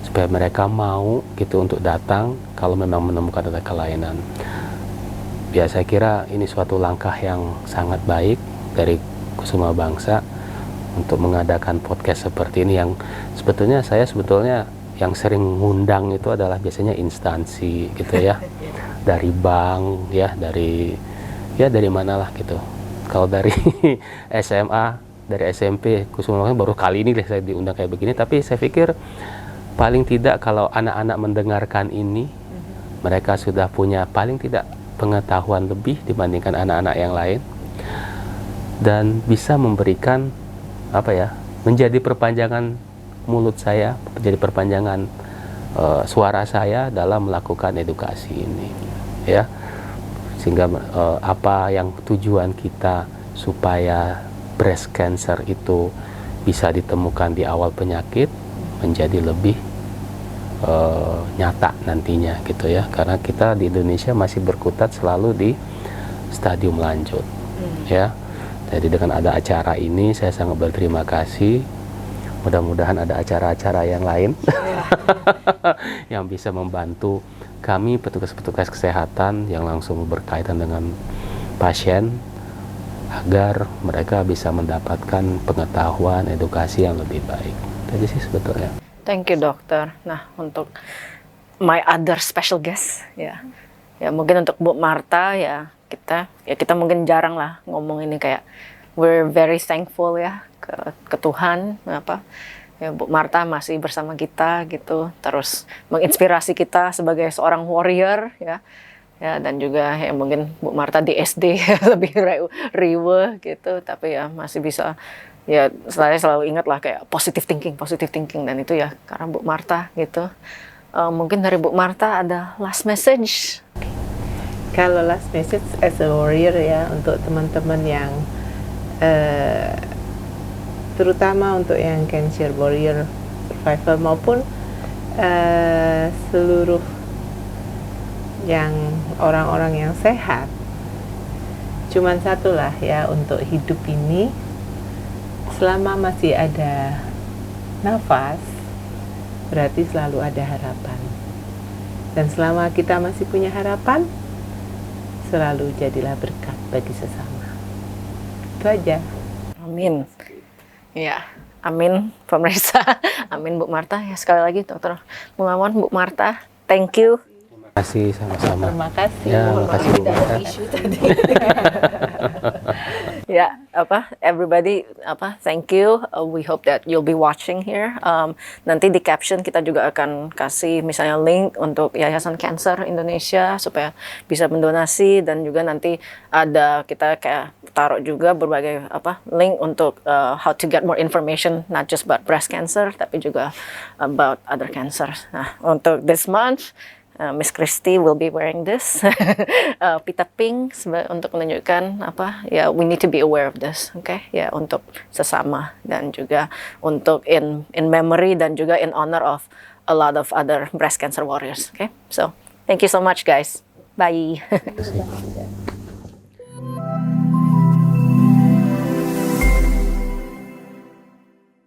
supaya mereka mau gitu untuk datang kalau memang menemukan ada kelainan. Ya saya kira ini suatu langkah yang sangat baik dari Kusuma Bangsa untuk mengadakan podcast seperti ini, yang sebetulnya yang sering ngundang itu adalah biasanya instansi gitu ya, dari bank ya, dari manalah gitu. Kalau dari SMA, dari SMP, Kusuma Bangsa baru kali ini saya diundang kayak begini. Tapi saya pikir paling tidak kalau anak-anak mendengarkan ini, mereka sudah punya paling tidak pengetahuan lebih dibandingkan anak-anak yang lain, dan bisa memberikan menjadi perpanjangan mulut saya, menjadi perpanjangan suara saya dalam melakukan edukasi ini, ya. Sehingga apa yang tujuan kita supaya breast cancer itu bisa ditemukan di awal penyakit menjadi lebih nyata nantinya gitu ya, karena kita di Indonesia masih berkutat selalu di stadium lanjut, ya. Jadi dengan ada acara ini saya sangat berterima kasih. Mudah-mudahan ada acara-acara yang lain yang bisa membantu kami petugas-petugas kesehatan yang langsung berkaitan dengan pasien agar mereka bisa mendapatkan pengetahuan, edukasi yang lebih baik. Jadi sih sebetulnya. Thank you, dokter. Nah, untuk my other special guest, ya mungkin untuk Bu Marta, ya kita mungkin jarang lah ngomong ini, kayak we're very thankful ya ke Tuhan, ya Bu Marta masih bersama kita gitu, terus menginspirasi kita sebagai seorang warrior, ya dan juga ya mungkin Bu Marta di SD lebih riwe gitu, tapi ya masih bisa, ya saya selalu ingat lah kayak positive thinking, dan itu ya karena Bu Marta gitu. Mungkin dari Bu Marta ada last message. Kalau last message as a warrior ya, untuk teman-teman yang terutama untuk yang cancer warrior survivor maupun seluruh yang orang-orang yang sehat, cuman satulah ya, untuk hidup ini selama masih ada nafas berarti selalu ada harapan, dan selama kita masih punya harapan selalu jadilah berkat bagi sesama. Itu aja. Amin. Ya, amin pemirsa. Amin Bu Marta. Ya sekali lagi Dokter Muhammad, Bu Marta, thank you. Terima kasih, sama-sama. Terima kasih. Ya, terima kasih Bu Marta. Ya, everybody, thank you. We hope that you'll be watching here. Nanti di caption kita juga akan kasih misalnya link untuk Yayasan Cancer Indonesia supaya bisa mendonasi, dan juga nanti ada kita kayak taruh juga berbagai link untuk how to get more information, not just about breast cancer tapi juga about other cancers. Nah, untuk this month Miss Christy will be wearing this pita pink untuk menunjukkan ya we need to be aware of this, okay? Ya, untuk sesama dan juga untuk in memory dan juga in honor of a lot of other breast cancer warriors, okay? So thank you so much guys. Bye.